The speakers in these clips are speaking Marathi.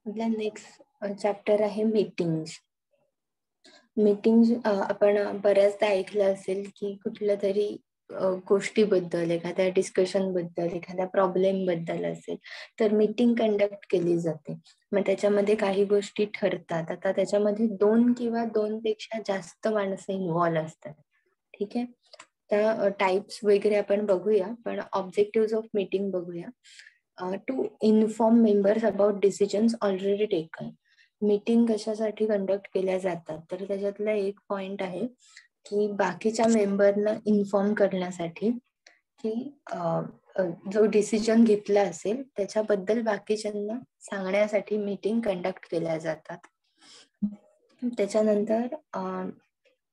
आपला नेक्स्ट चॅप्टर आहे मीटिंग्स. आपण बऱ्याचदा ऐकलं असेल की कुठल्या तरी गोष्टीबद्दल, एखाद्या डिस्कशन बद्दल, एखाद्या प्रॉब्लेम बद्दल असेल तर मीटिंग कंडक्ट केली जाते. मग त्याच्यामध्ये काही गोष्टी ठरतात. आता त्याच्यामध्ये 2 किंवा 2 पेक्षा जास्त माणसं इन्व्हॉल्व असतात. ठीक आहे. त्या टाइप्स वगैरे आपण बघूया, पण ऑब्जेक्टिव्ह ऑफ मीटिंग बघूया. To inform members about decisions already taken. Meeting कशासाठी कंडक्ट केल्या जातात, तर त्याच्यातला एक पॉइंट आहे की बाकीच्या मेंबरना इन्फॉर्म करण्यासाठी की जो डिसिजन घेतला असेल त्याच्याबद्दल बाकीच्यांना सांगण्यासाठी मीटिंग कंडक्ट केल्या जातात. त्याच्यानंतर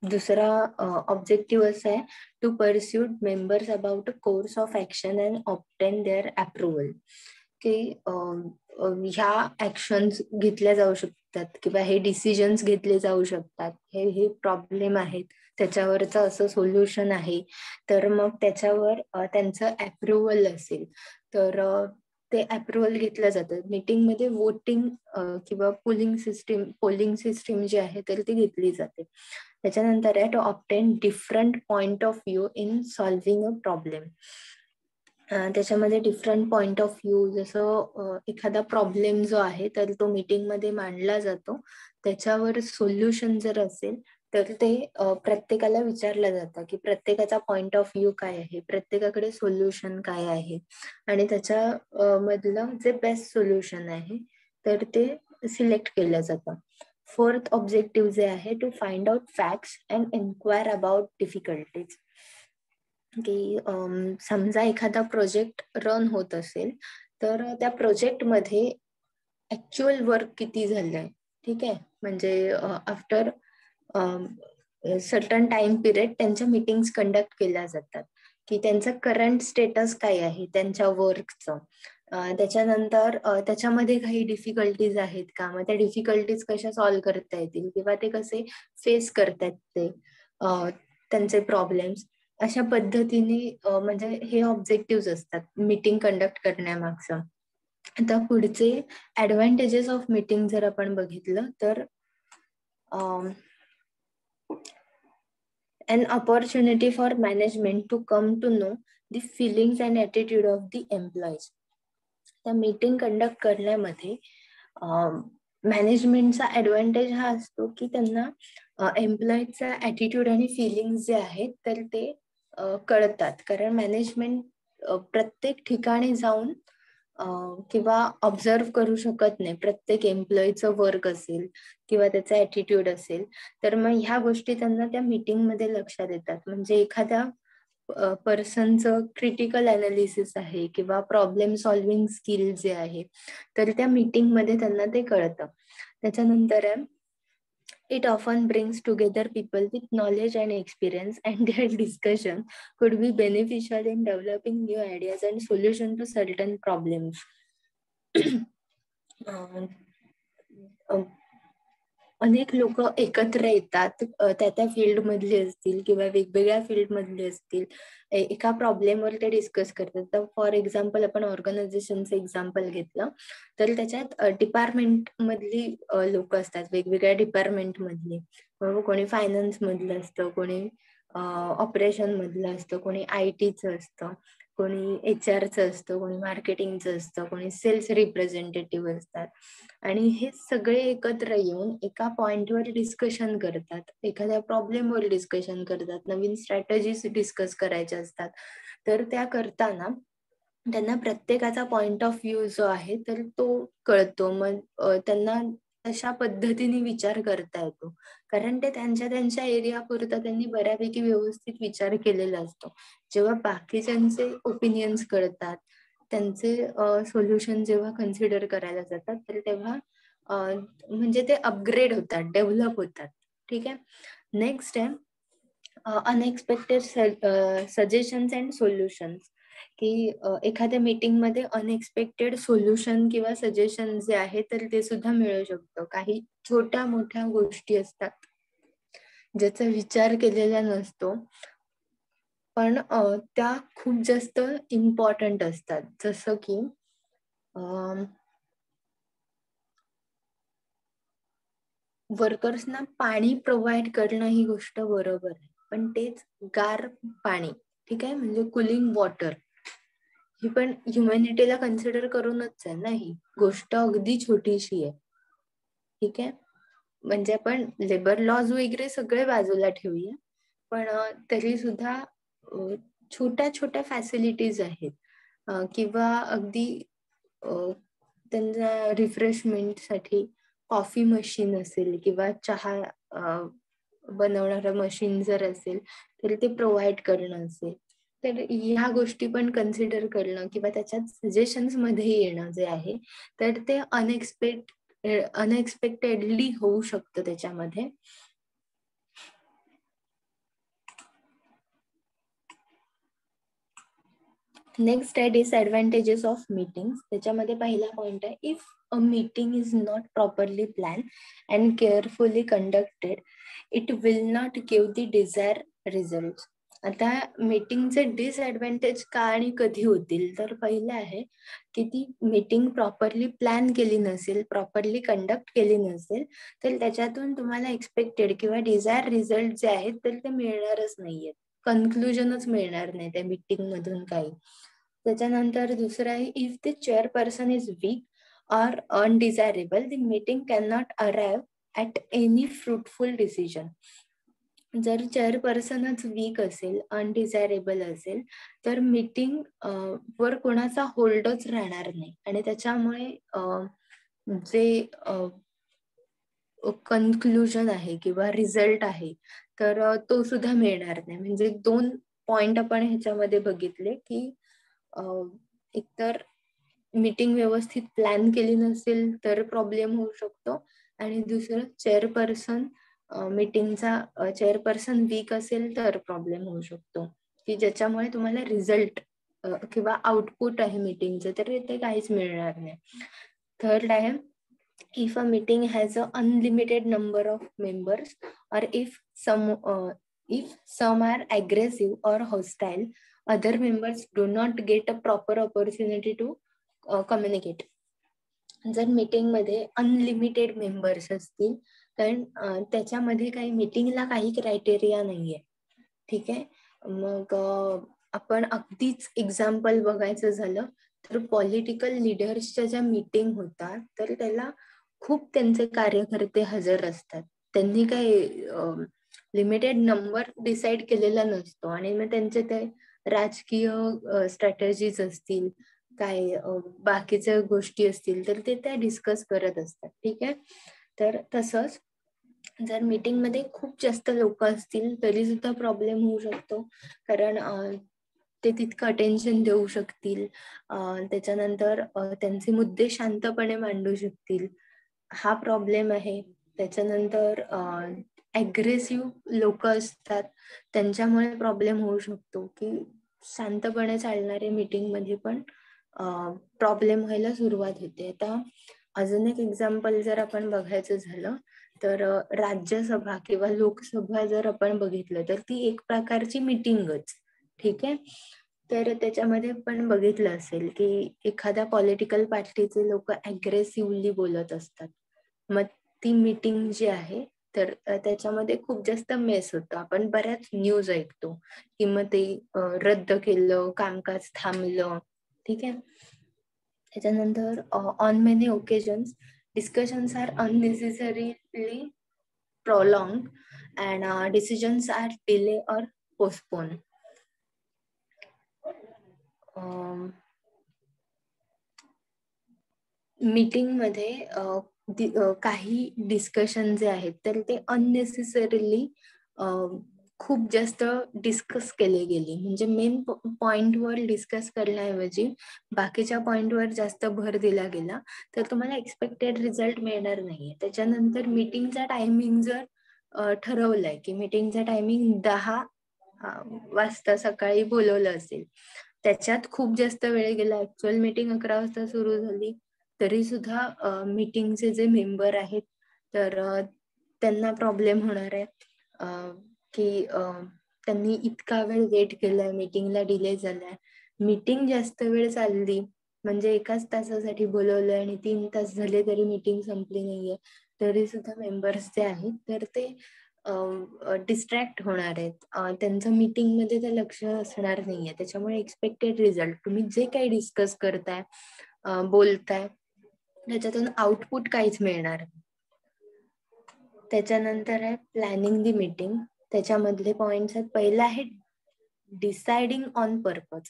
दुसरा ऑब्जेक्टिव्ह असा आहे to persuade members about a course of action and obtain their approval. की ह्या ऍक्शन्स घेतल्या जाऊ शकतात किंवा हे डिसिजन्स घेतले जाऊ शकतात, हे प्रॉब्लेम आहेत, त्याच्यावरचं असं सोल्युशन आहे, तर मग त्याच्यावर त्यांचं अप्रुव्हल असेल तर ते अप्रुव्हल घेतलं जातं. मीटिंगमध्ये वोटिंग किंवा पोलिंग सिस्टीम जी आहे तर ती घेतली जाते. त्याच्यानंतर आहे to obtain different point of view in solving a problem. त्याच्यामध्ये डिफरंट पॉइंट ऑफ व्ह्यू, जसं एखादा प्रॉब्लेम जो आहे तर तो मीटिंग मध्ये मांडला जातो, त्याच्यावर सोल्युशन जर असेल तर ते प्रत्येकाला विचारलं जातं की प्रत्येकाचा पॉइंट ऑफ व्ह्यू काय आहे, प्रत्येकाकडे सोल्युशन काय आहे आणि त्याच्या मधलं जे बेस्ट सोल्युशन आहे तर ते सिलेक्ट केलं जातं. फोर्थ ऑब्जेक्टिव्ह जे आहे to find out facts and enquire about difficulties. की समजा एखादा प्रोजेक्ट रन होत असेल तर त्या प्रोजेक्टमध्ये ऍक्च्युअल वर्क किती झालंय. ठीक आहे. म्हणजे आफ्टर सर्टन टाइम पिरियड त्यांच्या मीटिंग्स कंडक्ट केल्या जातात की त्यांचं करंट स्टेटस काय आहे त्यांच्या वर्कचं. त्याच्यानंतर त्याच्यामध्ये काही डिफिकल्टीज आहेत का, मग त्या डिफिकल्टीज कशा सॉल्व्ह करता येतील किंवा ते कसे फेस करतात ते त्यांचे प्रॉब्लेम्स. अशा पद्धतीने म्हणजे हे ऑब्जेक्टिव्ह असतात मीटिंग कंडक्ट करण्यामागचं. आता पुढचे ऍडव्हान्टेजेस ऑफ मीटिंग जर आपण बघितलं तर an opportunity for management to come to know the feelings and attitude of the employees. त्या मीटिंग कंडक्ट करण्यामध्ये मॅनेजमेंटचा ऍडव्हान्टेज हा असतो की त्यांना एम्प्लॉईजचा ऍटिट्यूड आणि फिलिंग्स जे आहेत तर ते कळतात. कारण मॅनेजमेंट प्रत्येक ठिकाणी जाऊन किंवा ऑब्झर्व करू शकत नाही प्रत्येक एम्प्लॉईचं वर्क असेल किंवा त्याचा ऍटिट्यूड असेल, तर मग ह्या गोष्टी त्यांना त्या मीटिंग मध्ये लक्षात येतात. म्हणजे एखाद्या पर्सनचं क्रिटिकल अनालिसिस आहे किंवा प्रॉब्लेम सॉल्विंग स्किल जे आहे तर त्या मीटिंग मध्ये त्यांना ते कळतं. त्याच्यानंतर it often brings together people with knowledge and experience and their discussion could be beneficial in developing new ideas and solution to certain problems. अनेक लोक एकत्र येतात, त्या फील्ड मधले असतील किंवा वेगवेगळ्या फील्ड मधले असतील, एका प्रॉब्लेमवर ते डिस्कस करतात. तर फॉर एक्झाम्पल आपण ऑर्गनायझेशनचं एक्झाम्पल घेतलं तर त्याच्यात डिपार्टमेंट मधली लोक असतात, वेगवेगळ्या डिपार्टमेंट मधली. कोणी फायनान्स मधलं असतं, कोणी ऑपरेशन मधलं असतं, कोणी IT चं असतं, कोणी HR चं असतं, कोणी मार्केटिंगचं असतं, कोणी सेल्स रिप्रेझेंटेटिव्ह असतात. आणि हे सगळे एकत्र येऊन एका पॉइंटवर डिस्कशन करतात, एखाद्या प्रॉब्लेमवर डिस्कशन करतात, नवीन स्ट्रॅटेजीज डिस्कस करायच्या असतात. तर त्या करताना त्यांना प्रत्येकाचा पॉइंट ऑफ व्ह्यू जो आहे तर तो कळतो. मग त्यांना अशा पद्धतीने विचार करता येतो, कारण ते त्यांच्या त्यांच्या एरिया पुरता त्यांनी बऱ्यापैकी व्यवस्थित विचार केलेला असतो. जेव्हा बाकीच्यांचे ओपिनियन्स कळतात, त्यांचे सोल्युशन जेव्हा कन्सिडर करायला जातात तर तेव्हा म्हणजे ते अपग्रेड होतात, डेव्हलप होतात. ठीक आहे. नेक्स्ट आहे अनएक्सपेक्टेड सजेशन्स अँड सोल्युशन्स. की एखाद्या मीटिंग मध्ये अनएक्सपेक्टेड सोल्युशन किंवा सजेशन जे आहे तर ते सुद्धा मिळू शकतं. काही छोट्या मोठ्या गोष्टी असतात ज्याचा विचार केलेला नसतो, पण त्या खूप जास्त इम्पॉर्टंट असतात. जसं की वर्कर्सना पाणी प्रोव्हाइड करणं ही गोष्ट बरोबर आहे, पण तेच गार पाणी, ठीक आहे, म्हणजे कुलिंग वॉटर, ही पण ह्युमॅनिटीला कन्सिडर करूनच आहे ना, ही गोष्ट अगदी छोटीशी आहे. ठीक आहे, म्हणजे आपण लेबर लॉज वगैरे सगळे बाजूला ठेवूया, पण तरी सुद्धा छोट्या छोट्या फॅसिलिटीज आहेत, किंवा अगदी त्यांच्या रिफ्रेशमेंटसाठी कॉफी मशीन असेल किंवा चहा बनवणारं मशीन जर असेल तर ते प्रोव्हाइड करणं असेल, तर ह्या गोष्टी पण कन्सिडर करणं किंवा त्याच्यात सजेशन्स मध्ये येणं जे आहे, तर ते अनएक्सपेक्टेडली होऊ शकतं त्याच्यामध्ये. नेक्स्ट आहे डिसएडव्हान्टेजेस ऑफ मीटिंग. त्याच्यामध्ये पहिला पॉइंट आहे, if a meeting is not properly plan and carefully conducted it will not give the desire result. आता मीटिंगचे डिसएडव्हान्टेज का आणि कधी होतील, तर पहिलं आहे की ती मीटिंग प्रॉपरली प्लॅन केली नसेल, प्रॉपरली कंडक्ट केली नसेल, तर त्याच्यातून तुम्हाला एक्सपेक्टेड किंवा डिझायर रिझल्ट जे आहेत तर ते मिळणारच नाहीयेत, कन्क्लुजनच मिळणार नाही त्या मीटिंग मधून काही. त्याच्यानंतर दुसरं आहे, if the chairperson is weak or undesirable, the meeting cannot arrive at any fruitful decision. जर चेअरपर्सनच वीक असेल, अनडिझायरेबल असेल, तर मीटिंग वर कोणाचा होल्डच राहणार नाही आणि त्याच्यामुळे जे कन्क्लुजन आहे किंवा रिझल्ट आहे तर तो सुद्धा मिळणार नाही. म्हणजे 2 पॉइंट आपण ह्याच्यामध्ये बघितले की एकतर मीटिंग व्यवस्थित प्लॅन केली नसेल तर प्रॉब्लेम होऊ शकतो, आणि दुसरं चेअरपर्सन वीक असेल तर प्रॉब्लेम होऊ शकतो, की ज्याच्यामुळे तुम्हाला रिझल्ट किंवा आउटपुट आहे मीटिंगचं तर ते काहीच मिळणार नाही. थर्ड आहे, if a meeting has an unlimited number of members, or if some are aggressive or hostile, other members do not get a proper opportunity to communicate. जर मीटिंग मध्ये अनलिमिटेड मेंबर्स असतील, कारण त्याच्यामध्ये काही मीटिंगला काही क्रायटेरिया नाहीये, ठीक आहे. मग आपण अगदीच एक्झाम्पल बघायचं झालं तर पॉलिटिकल लिडर्सच्या ज्या मीटिंग होतात तर त्याला खूप त्यांचे कार्यकर्ते हजर असतात. त्यांनी काही लिमिटेड नंबर डिसाइड केलेला नसतो आणि मग त्यांचे ते राजकीय स्ट्रॅटेजीज असतील, काय बाकीच्या गोष्टी असतील तर ते त्या डिस्कस करत असतात, ठीक आहे. तर तसंच जर मीटिंग मध्ये खूप जास्त लोक असतील तरी सुद्धा प्रॉब्लेम होऊ शकतो, कारण ते तितकं अटेन्शन देऊ शकतील, त्याच्यानंतर त्यांचे मुद्दे शांतपणे मांडू शकतील, हा प्रॉब्लेम आहे. त्याच्यानंतर अग्रेसिव्ह लोक असतात, त्यांच्यामुळे प्रॉब्लेम होऊ शकतो की शांतपणे चालणारे मीटिंग मध्ये पण प्रॉब्लेम व्हायला सुरुवात होते. आता अजून एक एक्झाम्पल जर आपण बघायचं झालं तर राज्यसभा किंवा लोकसभा जर आपण बघितलं तर ती एक प्रकारची मीटिंगच, ठीक आहे. तर त्याच्यामध्ये पण बघितलं असेल की एखाद्या पॉलिटिकल पार्टीचे लोक अग्रेसिव्हली बोलत असतात, मग ती मीटिंग जी आहे तर त्याच्यामध्ये खूप जास्त मेस होतं. आपण बऱ्याच न्यूज ऐकतो की मग ते रद्द केलं, कामकाज थांबलं, ठीक आहे. त्याच्यानंतर on many occasions discussions are unnecessarily prolonged and decisions are delayed or postponed. Meeting मध्ये काही डिस्कशन जे आहेत तर ते अननेसेसरीली खूप जास्त डिस्कस केले गेले, म्हणजे मेन पॉइंटवर डिस्कस करण्याऐवजी बाकीच्या पॉइंटवर जास्त भर दिला गेला तर तुम्हाला एक्सपेक्टेड रिझल्ट मिळणार नाहीये. त्याच्यानंतर मीटिंगचा टायमिंग जर ठरवलंय की मीटिंगचा टायमिंग 10 वाजता सकाळी बोलवलं असेल, त्याच्यात खूप जास्त वेळ गेला, ऍक्च्युअल मीटिंग 11 वाजता सुरू झाली, तरी सुद्धा मीटिंगचे जे मेंबर आहेत तर त्यांना प्रॉब्लेम होणार आहे की त्यांनी इतका वेळ वेट केलाय, मीटिंगला डिले झालाय. मीटिंग जास्त वेळ चालली म्हणजे 1 तासासाठी बोलवलंय आणि 3 तास झाले तरी मीटिंग संपली नाहीये, तरी सुद्धा मेंबर्स जे आहेत तर ते डिस्ट्रॅक्ट होणार आहेत, त्यांचं मीटिंग मध्ये ते लक्ष असणार नाहीये. त्याच्यामुळे एक्सपेक्टेड रिझल्ट, तुम्ही जे काही डिस्कस करताय, बोलताय, त्याच्यातून आउटपुट काहीच मिळणार नाही. त्याच्यानंतर आहे प्लॅनिंग दी मीटिंग. त्याच्यामधले पॉइंट्स आहेत. पहिला आहे deciding on purpose.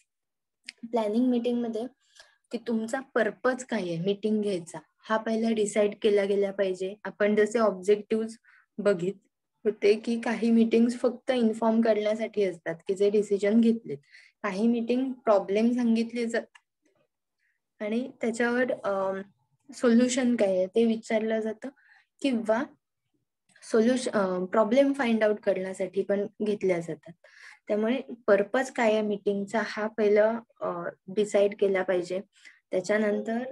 Planning meeting मध्ये की तुमचा पर्पज काय आहे मीटिंग घ्यायचा, हा पहिला डिसाइड केला गेला पाहिजे. आपण जसे ऑब्जेक्टिव्ह बघित होते की काही मीटिंग्स फक्त इन्फॉर्म करण्यासाठी असतात की जे डिसिजन घेतलेत. काही मीटिंग प्रॉब्लेम सांगितले जातात आणि त्याच्यावर सोल्युशन काय आहे ते विचारलं जातं, किंवा प्रॉब्लेम फाइंड आउट करण्यासाठी पण घेतल्या जातात. त्यामुळे पर्पज काय आहे मीटिंगचा हा पहिला डिसाइड केला पाहिजे. त्याच्यानंतर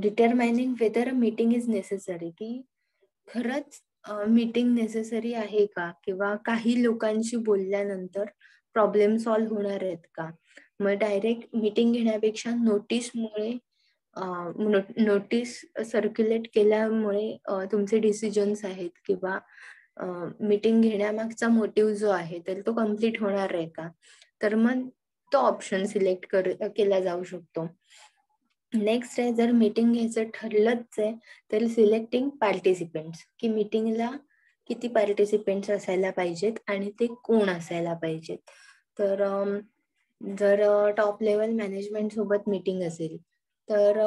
determining weather meeting is necessary, की खरंच मीटिंग नेसेसरी आहे का, किंवा काही लोकांशी बोलल्यानंतर प्रॉब्लेम सॉल्व्ह होणार आहेत का. मग डायरेक्ट मीटिंग घेण्यापेक्षा नोटीस सर्क्युलेट केल्यामुळे तुमचे डिसिजन्स आहेत किंवा मीटिंग घेण्यामागचा मोटिव्ह जो आहे तर तो कम्प्लीट होणार आहे का, तर मग तो ऑप्शन सिलेक्ट केला जाऊ शकतो. नेक्स्ट आहे, जर मीटिंग घ्यायचं ठरलंच आहे तर सिलेक्टिंग पार्टिसिपेंट्स, की मीटिंगला किती पार्टिसिपेंट्स असायला पाहिजेत आणि ते कोण असायला पाहिजेत. तर जर टॉप लेवल मॅनेजमेंट सोबत मीटिंग असेल तर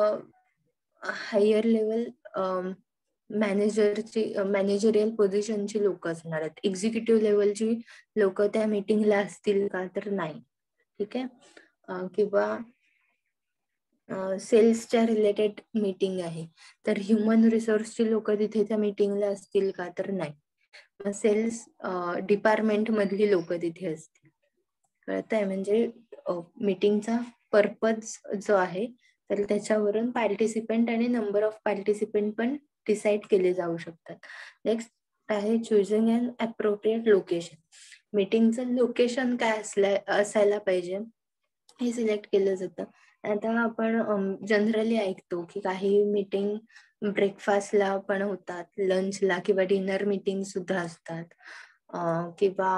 हायर लेवल मॅनेजरियल पोझिशनची लोक असणार आहेत. एक्झिक्युटिव्ह लेवलची लोक त्या मीटिंगला असतील का, तर नाही. ठीक आहे. किंवा सेल्सच्या रिलेटेड मीटिंग आहे तर ह्युमन रिसोर्सची लोक तिथे त्या मीटिंगला असतील का, तर नाही. मग सेल्स डिपार्टमेंट मधली लोक तिथे असतील. कळतंय, म्हणजे मीटिंगचा पर्पज जो आहे तर त्याच्यावरून पार्टिसिपेंट आणि नंबर ऑफ पार्टिसिपेंट पण डिसाइड केले जाऊ शकतात. नेक्स्ट आहे चुजिंग अन अप्रोप्रिएट लोकेशन. मीटिंगचं लोकेशन काय असायला पाहिजे हे सिलेक्ट केलं जातं. आता आपण जनरली ऐकतो की काही मीटिंग ब्रेकफास्टला पण होतात, लंचला किंवा डिनर मीटिंग सुद्धा असतात, किंवा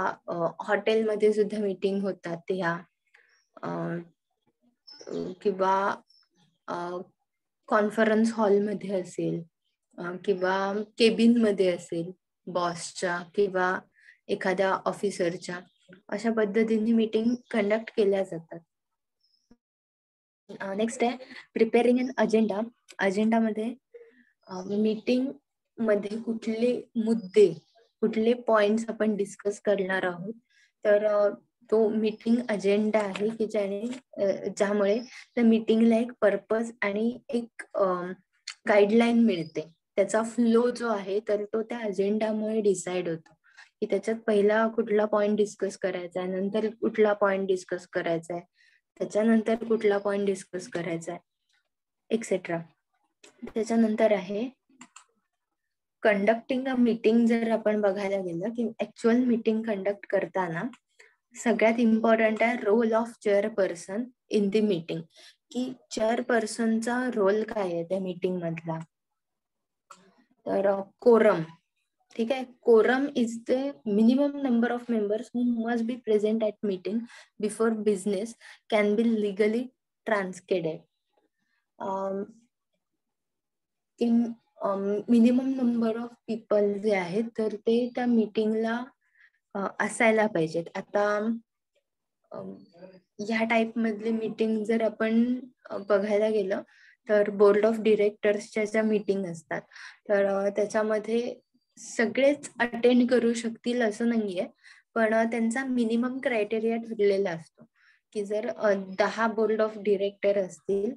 हॉटेलमध्ये सुद्धा मीटिंग होतात ह्या, किंवा कॉन्फरन्स हॉलमध्ये असेल, किंवा केबिन मध्ये असेल बॉसच्या किंवा एखाद्या ऑफिसरच्या. अशा पद्धतीने मीटिंग कंडक्ट केल्या जातात. नेक्स्ट आहे प्रिपेअरिंग अन अजेंडा. अजेंडामध्ये मीटिंग मध्ये कुठले मुद्दे, कुठले पॉइंट्स आपण डिस्कस करणार आहोत, तर तो मीटिंग अजेंडा आहे की ज्यामुळे त्या मीटिंगला एक पर्पज आणि एक गाईडलाईन मिळते. त्याचा फ्लो जो आहे तर तो त्या अजेंडामुळे डिसाइड होतो, की त्याच्यात पहिला कुठला पॉइंट डिस्कस करायचा आहे, नंतर कुठला पॉइंट डिस्कस करायचा आहे, त्याच्यानंतर कुठला पॉइंट डिस्कस करायचा आहे, एक्सेट्रा. त्याच्यानंतर आहे कंडक्टिंग अ मीटिंग. जर आपण बघायला गेलं की ऍक्च्युअल मीटिंग कंडक्ट करताना सगळ्यात इम्पॉर्टंट आहे role of chairperson in the meeting, की चेअरपर्सनचा रोल काय आहे त्या मीटिंग मधला. तर कोरम. ठीक आहे, quorum is the minimum number of members who must be present at meeting before business can be legally transacted. Minimum number of people जे आहेत तर ते त्या मीटिंगला असायला पाहिजेत. आता ह्या टाइप मधले मीटिंग जर आपण बघायला गेलं तर बोर्ड ऑफ डिरेक्टर्सच्या ज्या मीटिंग असतात तर त्याच्यामध्ये सगळेच अटेंड करू शकतील असं नाहीये, पण त्यांचा मिनिमम क्रायटेरिया ठरलेला असतो की जर 10 बोर्ड ऑफ डिरेक्टर असतील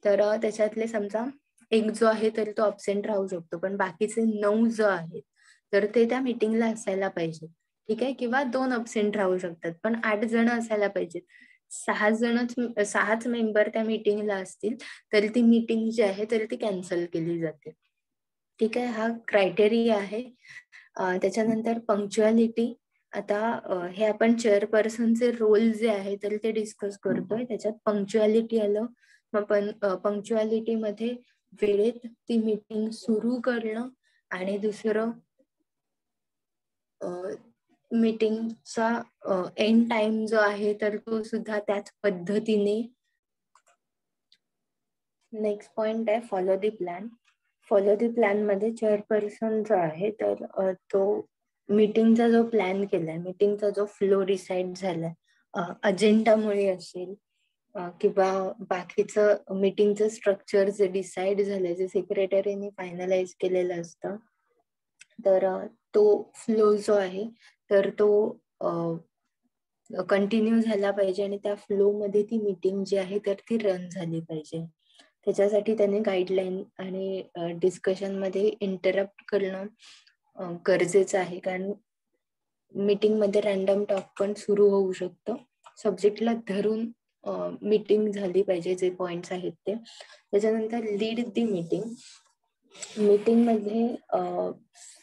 तर त्याच्यातले समजा एक जो आहे तर तो अब्सेंट राहू शकतो, पण बाकीचे 9 जो आहेत तर ते त्या मीटिंगला असायला पाहिजे. ठीक आहे, किंवा 2 अब्सेंट राहू शकतात, पण 8 जण असायला पाहिजेत. 6च मेंबर त्या मीटिंगला असतील तर ती मीटिंग जी आहे तर ती कॅन्सल केली जाते. ठीक आहे, हा क्रायटेरिया आहे. त्याच्यानंतर पंक्च्युअलिटी. आता हे आपण चेअरपर्सनचे रोल जे आहे तर ते डिस्कस करतोय, त्याच्यात पंक्च्युअलिटी आलं. मग पंक्च्युअलिटी मध्ये वेळेत ती मीटिंग सुरू करणं आणि दुसरं मीटिंगचा एंड टाइम जो आहे तर तो सुद्धा त्याच पद्धतीने. नेक्स्ट पॉइंट आहे follow the plan. Follow the plan मध्ये चेअरपर्सन जो आहे तर तो मीटिंगचा जो प्लॅन केलाय, मीटिंगचा जो फ्लो डिसाईड झालाय अजेंडामुळे असेल किंवा बाकीचं मीटिंगचं स्ट्रक्चर जे डिसाईड झालंय, जे सेक्रेटरीने फायनलाइज केलेलं असतं, तर तो फ्लो जो आहे तर तो कंटिन्यू झाला पाहिजे आणि त्या फ्लो मध्ये ती मीटिंग जी आहे तर ती रन झाली पाहिजे. त्याच्यासाठी त्याने गाईडलाईन आणि डिस्कशन मध्ये इंटरप्ट करणं गरजेचं आहे, कारण मीटिंग मध्ये रॅन्डम टॉक पण सुरू होऊ शकतं. सब्जेक्टला धरून मीटिंग झाली पाहिजे, जे पॉइंट्स आहेत ते. त्याच्यानंतर लीड दी मीटिंग. मीटिंग मध्ये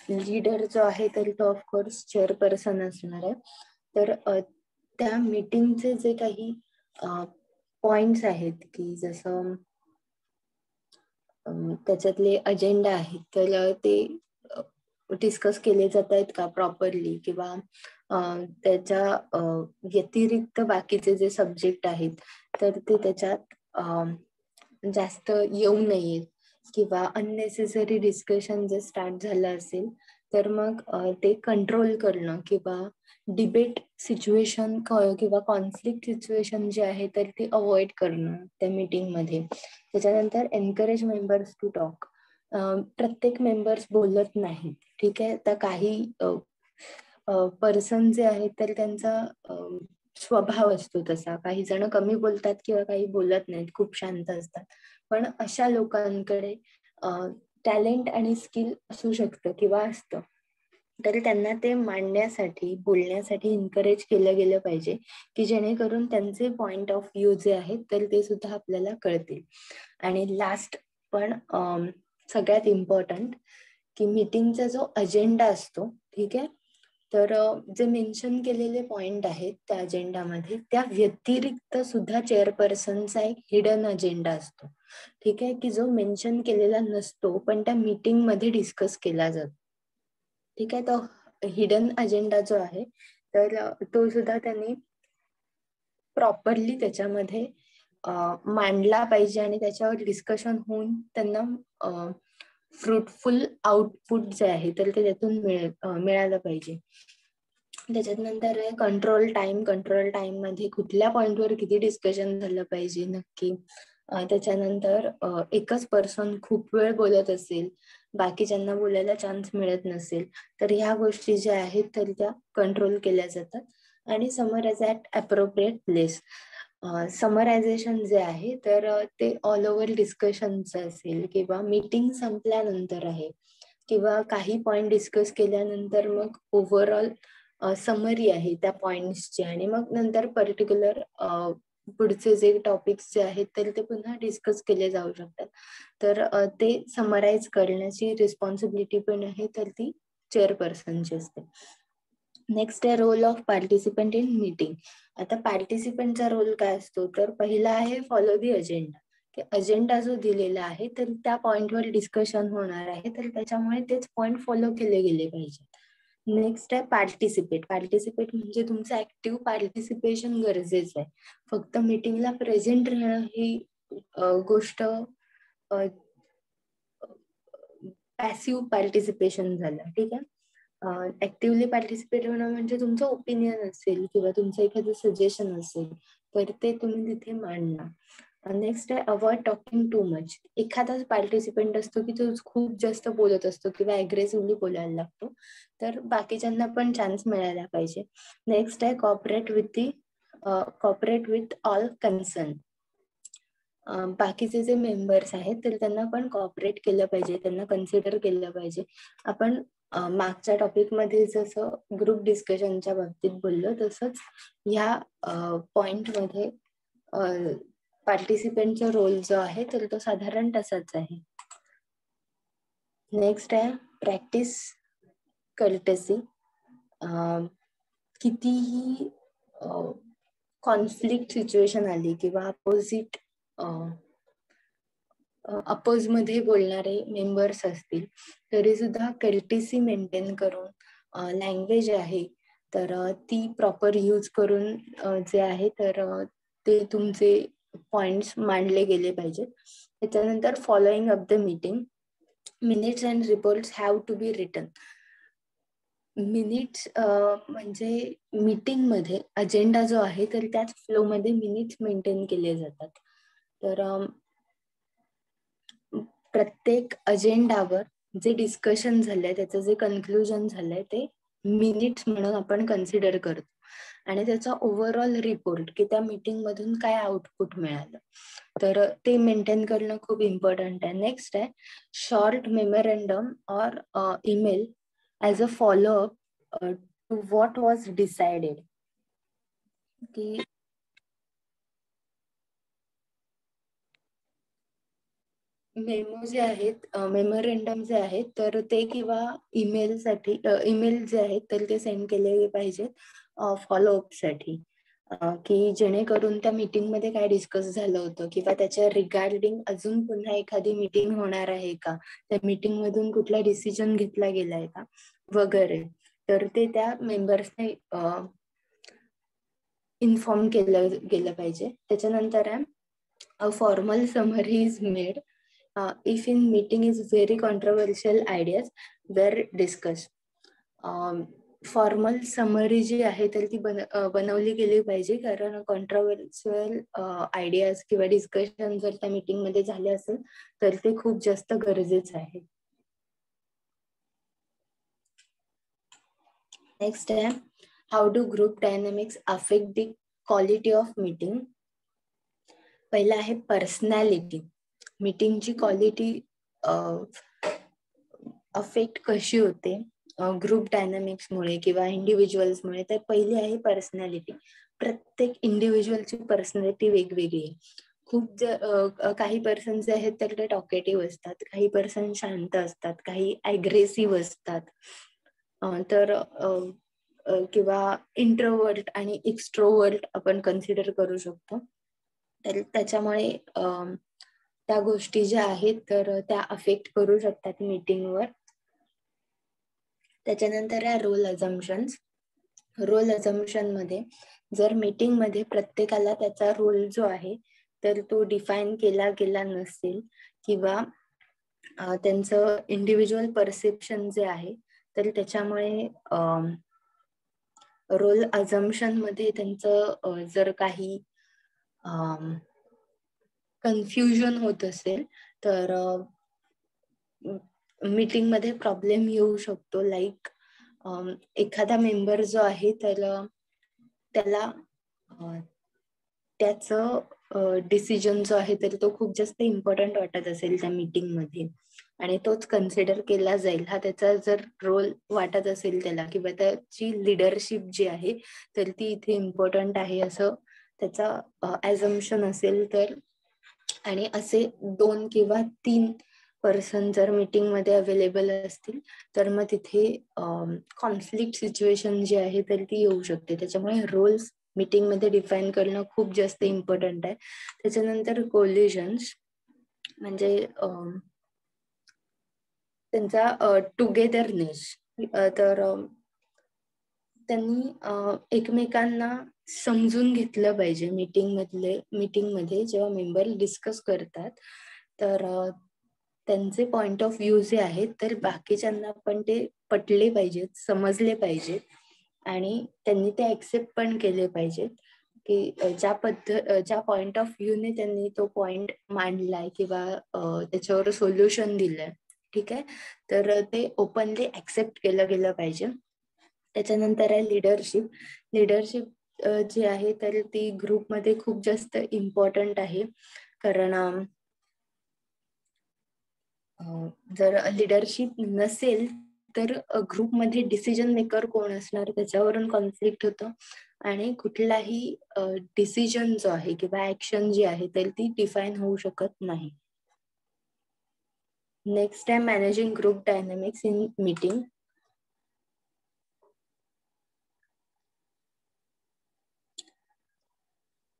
लीडर जो आहे तर तो ऑफकोर्स चेअरपर्सन असणार आहे. तर त्या मीटिंगचे जे काही पॉइंट्स आहेत की जसं त्याच्यातले अजेंडा आहेत तर ते डिस्कस केले जात आहेत का प्रॉपरली, किंवा त्याच्या व्यतिरिक्त बाकीचे जे सब्जेक्ट आहेत तर ते त्याच्यात जास्त येऊ नयेत, किंवा अननेसेसरी डिस्कशन जर स्टार्ट झालं असेल तर मग ते कंट्रोल करणं, किंवा डिबेट सिच्युएशन किंवा कॉन्फ्लिक्ट सिच्युएशन जे आहे तर ते अवॉइड करणं त्या मीटिंग मध्ये. त्याच्यानंतर एनकरेज मेंबर्स टू टॉक. प्रत्येक मेंबर्स बोलत नाहीत, ठीक आहे. तर काही पर्सन जे आहेत तर त्यांचा स्वभाव असतो तसा, काही जण कमी बोलतात किंवा काही बोलत नाहीत, खूप शांत असतात. पण अशा लोकांकडे टॅलेंट आणि स्किल असू शकतं किंवा असतं, तरी त्यांना ते मांडण्यासाठी, बोलण्यासाठी एनकरेज केलं गेलं पाहिजे, की जेणेकरून त्यांचे पॉइंट ऑफ व्ह्यू जे आहेत तर ते सुद्धा आपल्याला कळतील. आणि लास्ट पण सगळ्यात इम्पॉर्टंट, की मीटिंगचा जो अजेंडा असतो, ठीक आहे, तर जे मेन्शन केलेले पॉइंट आहेत त्या अजेंडामध्ये, त्या व्यतिरिक्त सुद्धा चेअरपर्सनचा एक हिडन अजेंडा असतो, ठीक आहे, की जो मेन्शन केलेला नसतो पण त्या मीटिंग मध्ये डिस्कस केला जातो, ठीक आहे. तो हिडन अजेंडा जो आहे तर तो सुद्धा त्यांनी प्रॉपरली त्याच्यामध्ये मांडला पाहिजे आणि त्याच्यावर डिस्कशन होऊन त्यांना फ्रुटफुल आउटपुट जे आहे तर ते त्यातून मिळालं पाहिजे. त्याच्यानंतर कंट्रोल टाइम. कंट्रोल टाइम मध्ये कुठल्या पॉइंटवर किती डिस्कशन झालं पाहिजे नक्की. त्याच्यानंतर एकच पर्सन खूप वेळ बोलत असेल, बाकीच्यांना बोलायला चान्स मिळत नसेल, तर ह्या गोष्टी ज्या आहेत तर त्या कंट्रोल केल्या जातात. आणि समराइज ॲट अप्रोप्रिएट प्लेस. समरायझेशन जे आहे तर ते ऑल ओव्हर डिस्कशनचं असेल, किंवा मीटिंग संपल्यानंतर आहे, किंवा काही पॉइंट डिस्कस केल्यानंतर मग ओव्हरऑल समरी आहे त्या पॉइंट्सची, आणि मग नंतर पर्टिक्युलर पुढचे जे टॉपिक्स जे आहेत तर ते पुन्हा डिस्कस केले जाऊ शकतात. तर ते समराईज करण्याची रिस्पॉन्सिबिलिटी पण आहे तर ती चेअरपर्सनची असते. नेक्स्ट आहे role of participant in meeting. आता पार्टिसिपंटचा रोल काय असतो, तर पहिला आहे फॉलो दी अजेंडा, की अजेंडा जो दिलेला आहे तर त्या पॉइंटवर डिस्कशन होणार आहे तर त्याच्यामुळे तेच पॉइंट फॉलो केले गेले पाहिजे. नेक्स्ट आहे पार्टिसिपेट. पार्टिसिपेट म्हणजे तुमचं ऍक्टिव्ह पार्टिसिपेशन गरजेचं आहे. फक्त मीटिंगला प्रेझेंट राहणं ही गोष्ट पॅसिव्ह पार्टिसिपेशन झालं, ठीक आहे. ऍक्टिव्हली पार्टिसिपेट होणं म्हणजे तुमचं ओपिनियन असेल किंवा तुमचं एखादं सजेशन असेल तर ते तुम्ही तिथे मांडणार. नेक्स्ट आहे अवॉइड टॉकिंग टू मच. एखादाच पार्टिसिपेंट असतो की तो खूप जास्त बोलत असतो किंवा अग्रेसिव्हली बोलायला लागतो, तर बाकीच्यांना पण चान्स मिळायला पाहिजे. नेक्स्ट आहे कॉपरेट विथ ऑल कन्सर्न. बाकीचे जे मेंबर्स आहेत तर त्यांना पण कॉपरेट केलं पाहिजे, त्यांना कन्सिडर केलं पाहिजे. आपण मागच्या टॉपिक मध्ये जसं ग्रुप डिस्कशनच्या बाबतीत बोललो तसंच ह्या पॉइंट मध्ये पार्टिसिपेंटचा रोल जो आहे तर तो साधारण तसाच आहे. नेक्स्ट आहे प्रॅक्टिस कर्टेसी. कितीही कॉन्फ्लिक्ट सिच्युएशन आली किंवा अपोजिट अपोज मध्ये बोलणारे मेंबर्स असतील तरी सुद्धा कर्टिसी मेंटेन करून लँग्वेज आहे तर ती प्रॉपर यूज करून जे आहे तर ते तुमचे पॉइंट्स मांडले गेले पाहिजेत. त्याच्यानंतर following up the meeting, minutes and reports have to be written. Minutes म्हणजे मीटिंग मध्ये अजेंडा जो आहे तर त्याच फ्लो मध्ये मिनिट्स मेंटेन केले जातात. तर प्रत्येक अजेंडावर जे डिस्कशन झालंय त्याचं जे कन्क्लुजन झालंय ते मिनिट्स म्हणून आपण कन्सिडर करतो आणि त्याचा ओव्हरऑल रिपोर्ट की त्या मीटिंग मधून काय आउटपुट मिळालं तर ते मेंटेन करणं खूप इम्पॉर्टंट आहे. नेक्स्ट आहे short memorandum or email as a follow up to what was decided. की मेमो जे आहेत मेमोरेंडम जे आहेत तर ते किंवा ईमेल जे आहेत तर ते सेंड केले पाहिजेत फॉलोअप साठी की जेणेकरून त्या मीटिंग मध्ये काय डिस्कस झालं होतं किंवा त्याच्या रिगार्डिंग अजून पुन्हा एखादी मीटिंग होणार आहे का, त्या मीटिंग मधून कुठला डिसिजन घेतला गेलाय का वगैरे, तर ते त्या मेंबर्सने इन्फॉर्म केलं गेलं पाहिजे. त्याच्यानंतर आहे a formal summary is made if in meeting is very controversial ideas were discussed. Formal summary जी आहे तर ती बनवली गेली पाहिजे कारण कॉन्ट्रोवर्शियल आयडियाज किंवा डिस्कशन जर त्या मीटिंग मध्ये झाले असेल तर ते खूप जास्त गरजेचं आहे. नेक्स्ट आहे how do group dynamics affect the quality of meeting. पहिला आहे पर्सनॅलिटी. मीटिंगची क्वालिटी अफेक्ट कशी होते ग्रुप डायनामिक्समुळे किंवा इंडिव्हिज्युअल्समुळे, तर पहिली आहे पर्सनॅलिटी. प्रत्येक इंडिव्हिज्युअलची पर्सनॅलिटी वेगवेगळी आहे. काही पर्सन जे आहेत तर ते टॉकेटिव्ह असतात, काही पर्सन शांत असतात, काही अग्रेसिव्ह असतात, तर किंवा इंट्रोवर्ट आणि एक्स्ट्रोवर्ट आपण कन्सिडर करू शकतो. तर त्याच्यामुळे त्या गोष्टी ज्या आहेत तर त्या अफेक्ट करू शकतात मीटिंगवर. त्याच्यानंतर आहे रोल अझम्पशन्स. रोल अझम्पशन मध्ये जर मीटिंग मध्ये प्रत्येकाला त्याचा रोल जो आहे तर तो डिफाईन केला गेला नसेल किंवा त्यांचं इंडिव्हिज्युअल परसेप्शन जे आहे तर त्याच्यामुळे रोल अझम्पशन मध्ये त्यांचं जर काही कन्फ्युजन होत असेल तर मीटिंग मध्ये प्रॉब्लेम येऊ शकतो. लाईक एखादा मेंबर जो आहे त्याला त्याचं डिसिजन जो आहे तर तो खूप जास्त इम्पॉर्टंट वाटत असेल त्या मीटिंग मध्ये आणि तोच कन्सिडर केला जाईल हा त्याचा जर रोल वाटत असेल त्याला किंवा त्याची लिडरशिप जी आहे तर ती इथे इम्पॉर्टंट आहे असं त्याचा ऍझम्पशन असेल तर, आणि असे 2 किंवा 3 पर्सन जर मीटिंग मध्ये अवेलेबल असतील तर मग तिथे कॉन्फ्लिक्ट सिच्युएशन जी आहे तर ती येऊ शकते. त्याच्यामुळे रोल्स मीटिंग मध्ये डिफाईन करणं खूप जास्त इम्पॉर्टंट आहे. त्याच्यानंतर कोलिजन्स म्हणजे त्यांचा टुगेदरनेस, तर त्यांनी एकमेकांना समजून घेतलं पाहिजे. मीटिंग मध्ये जेव्हा मेंबर डिस्कस करतात तर त्यांचे पॉइंट ऑफ व्ह्यू जे आहेत तर बाकीच्यांना पण ते पटले पाहिजेत, समजले पाहिजेत आणि त्यांनी ते ऍक्सेप्ट पण केले पाहिजेत की ज्या पॉइंट ऑफ व्ह्यूने त्यांनी तो पॉइंट मांडलाय किंवा त्याच्यावर सोल्युशन दिलंय, ठीक आहे, तर ते ओपनली ऍक्सेप्ट केलं गेलं पाहिजे. त्याच्यानंतर आहे लिडरशिप. लिडरशिप जी आहे तर ती ग्रुपमध्ये खूप जास्त इम्पॉर्टंट आहे कारण जर लिडरशिप नसेल तर ग्रुपमध्ये डिसिजन मेकर कोण असणार त्याच्यावरून कॉन्फ्लिक्ट होतं आणि कुठलाही डिसिजन जो आहे किंवा ऍक्शन जी आहे तर ती डिफाईन होऊ शकत नाही. नेक्स्ट आहे managing group dynamics in meeting.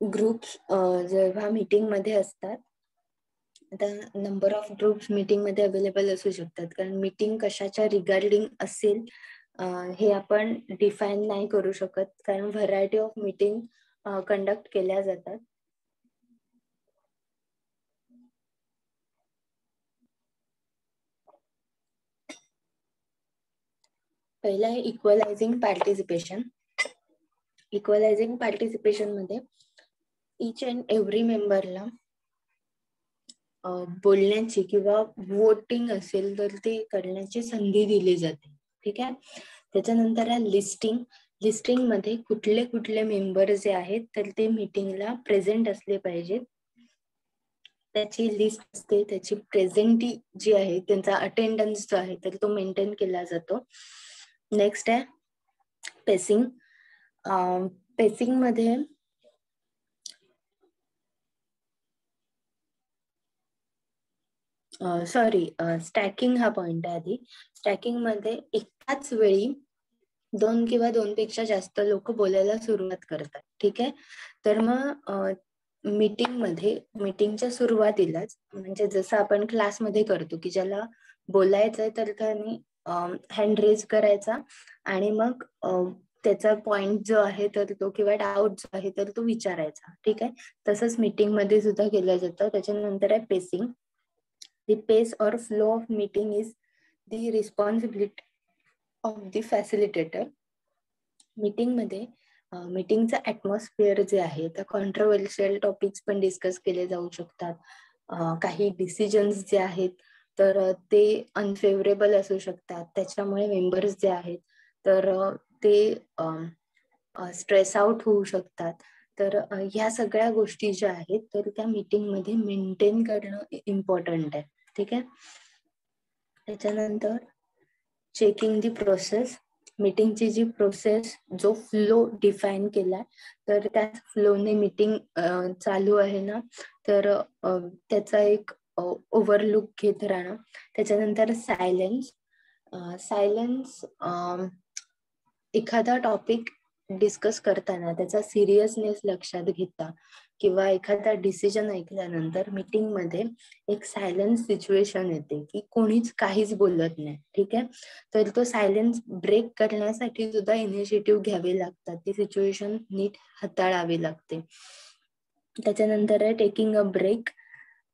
Groups जेव्हा मीटिंग मध्ये असतात आता नंबर ऑफ ग्रुप्स मीटिंग मध्ये अवेलेबल असू शकतात, कारण मीटिंग कशाच्या रिगार्डिंग असेल हे आपण डिफाईन नाही करू शकत, कारण व्हरायटी ऑफ मीटिंग कंडक्ट केल्या जातात. पहिला आहे इक्वलायझिंग पार्टिसिपेशन. इक्वलायझिंग पार्टिसिपेशन मध्ये इच अँड एव्हरी मेंबरला बोलण्याची किंवा वोटिंग असेल तर ते करण्याची संधी दिली जाते. ठीक आहे. त्याच्यानंतर आहे लिस्टिंग. लिस्टिंग मध्ये कुठले कुठले मेंबर जे आहेत तर ते मीटिंगला प्रेझेंट असले पाहिजेत, त्याची लिस्ट असते, त्याची प्रेझेंटी जी आहे, त्यांचा अटेंडन्स जो आहे तर तो मेंटेन केला जातो. नेक्स्ट आहे पेसिंग. पेसिंग मध्ये स्टॅकिंग हा पॉइंट आहे. आधी स्टॅकिंग मध्ये एकाच वेळी 2 किंवा 2 पेक्षा जास्त लोक बोलायला सुरुवात करतात. ठीक आहे. तर मग मीटिंगच्या सुरुवातीलाच, म्हणजे जसं आपण क्लासमध्ये करतो की ज्याला बोलायचंय तर त्यांनी हँड रेज करायचा आणि मग त्याचा पॉइंट जो आहे तर तो किंवा डाऊट जो आहे तर तो विचारायचा. ठीक आहे. तसंच मीटिंग मध्ये सुद्धा केलं जातं. त्याच्यानंतर आहे pacing. The pace or flow of meeting is the responsibility of the facilitator. Meeting मध्ये मीटिंगचं ऍटमॉस्फिअर जे आहे तर कॉन्ट्रोवर्शियल टॉपिक्स पण डिस्कस केले जाऊ शकतात. काही डिसिजन्स जे आहेत तर ते अनफेवरेबल असू शकतात, त्याच्यामुळे मेंबर्स जे आहेत तर ते स्ट्रेस आउट होऊ शकतात. तर ह्या सगळ्या गोष्टी ज्या आहेत तर त्या मीटिंग मध्ये मेंटेन करणं इम्पॉर्टंट आहे. ठीक आहे. त्याच्यानंतर चेकिंग दी प्रोसेस. मीटिंगची जी प्रोसेस, जो फ्लो डिफाईन केलाय तर त्या फ्लोने मीटिंग चालू आहे ना, तर त्याचा एक ओव्हरलुक घेत राहणं. त्याच्यानंतर सायलेन्स. सायलेन्स एखादा टॉपिक डिस्कस करताना त्याचा सिरियसनेस लक्षात घेता किंवा एखादा डिसिजन ऐकल्यानंतर मीटिंग मध्ये एक सायलेन्स सिच्युएशन येते की कोणीच काहीच बोलत नाही. ठीक आहे. तर तो सायलेन्स ब्रेक करण्यासाठी सुद्धा इनिशिएटिव्ह घ्यावे लागतात, ती सिच्युएशन नीट हाताळावी लागते. त्याच्यानंतर आहे टेकिंग अ ब्रेक.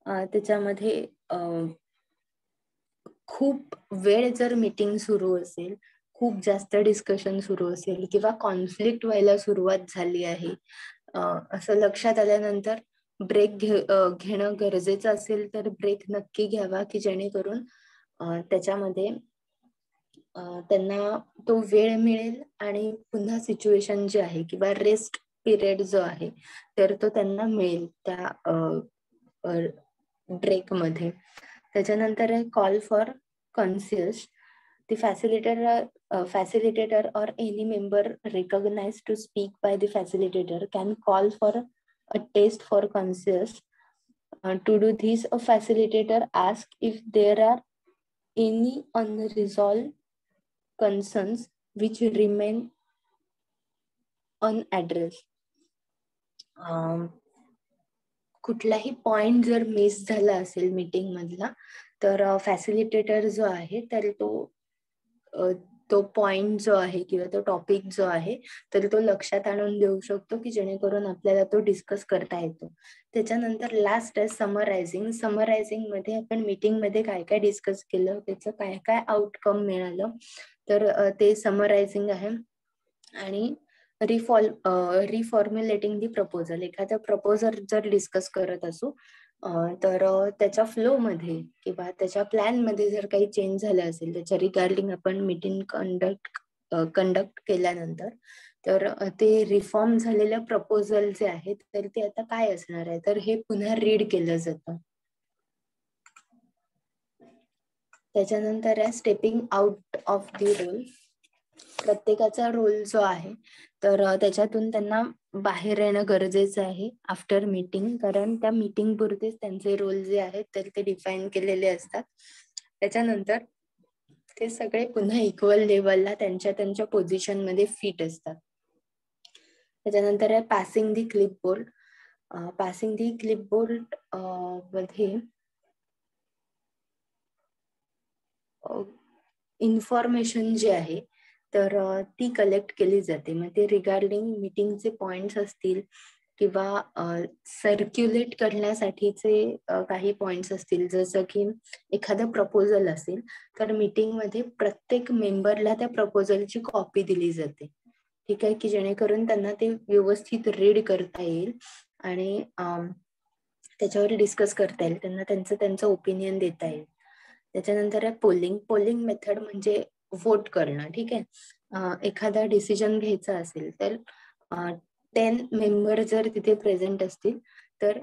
त्याच्यामध्ये खूप वेळ जर मीटिंग सुरू असेल, खूप जास्त डिस्कशन सुरू असेल किंवा कॉन्फ्लिक्ट व्हायला सुरुवात झाली आहे असं लक्षात आल्यानंतर ब्रेक घेणं गरजेचं असेल तर ब्रेक नक्की घ्यावा, की जेणेकरून त्याच्यामध्ये त्यांना तो वेळ मिळेल आणि पुन्हा सिच्युएशन जी आहे किंवा रेस्ट पिरियड जो आहे तर तो त्यांना मिळेल त्या ब्रेक मध्ये. त्याच्यानंतर आहे call for conscious. The facilitator or any member recognized to speak by the facilitator can call for a test for conscious. To do this, a facilitator asks if there are any unresolved concerns which remain unaddressed. कुठलाही पॉइंट जर मिस झाला असेल मीटिंग मधला तर फॅसिलिटेटर जो आहे तर तो पॉइंट जो आहे किंवा तो टॉपिक जो आहे तर तो लक्षात आणून देऊ शकतो, की जेणेकरून आपल्याला तो डिस्कस करता येतो. त्याच्यानंतर लास्ट आहे समरायझिंग. समरायझिंग मध्ये आपण मीटिंग मध्ये काय काय डिस्कस केलं, त्याचं काय काय आउटकम मिळालं तर ते समरायझिंग आहे. आणि रिफॉर्म्युलेटिंग दी प्रपोजल. एखादा प्रपोजल जर डिस्कस करत असू तर त्याच्या फ्लो मध्ये किंवा त्याच्या प्लॅन मध्ये जर काही चेंज झाले असेल त्याच्या रिगार्डिंग आपण मीटिंग कंडक्ट केल्यानंतर तर ते रिफॉर्म झालेल्या प्रपोजल जे आहेत तर ते आता काय असणार आहे तर हे पुन्हा रीड केलं जातं. त्याच्यानंतर आहे stepping out of the role. प्रत्येकाचा रोल जो आहे तर त्याच्यातून त्यांना बाहेर येणं गरजेचं आहे आफ्टर मीटिंग, कारण त्या मीटिंग पुरतेच त्यांचे रोल जे आहेत तर ते डिफाईन केलेले असतात. त्याच्यानंतर ते सगळे पुन्हा इक्वल लेवलला त्यांच्या त्यांच्या पोझिशन मध्ये फिट असतात. त्याच्यानंतर आहे पासिंग दी क्लिपबोर्ड. पासिंग दी क्लिपबोर्ड मध्ये इन्फॉर्मेशन जी आहे तर ती कलेक्ट केली जाते. मग ते रिगार्डिंग मीटिंगचे पॉइंट्स असतील किंवा सर्क्युलेट करण्यासाठीचे काही पॉइंट्स असतील, जसं की एखादं प्रपोजल असेल तर मीटिंगमध्ये प्रत्येक मेंबरला त्या प्रपोजलची कॉपी दिली जाते. ठीक आहे, की जेणेकरून त्यांना ते व्यवस्थित रीड करता येईल आणि त्याच्यावर डिस्कस करता येईल, त्यांना त्यांचं ओपिनियन देता येईल. त्याच्यानंतर आहे पोलिंग मेथड म्हणजे वोट करणं. ठीक आहे, एखादा डिसिजन घ्यायचा असेल तर 10 मेंबर जर तिथे प्रेझेंट असतील तर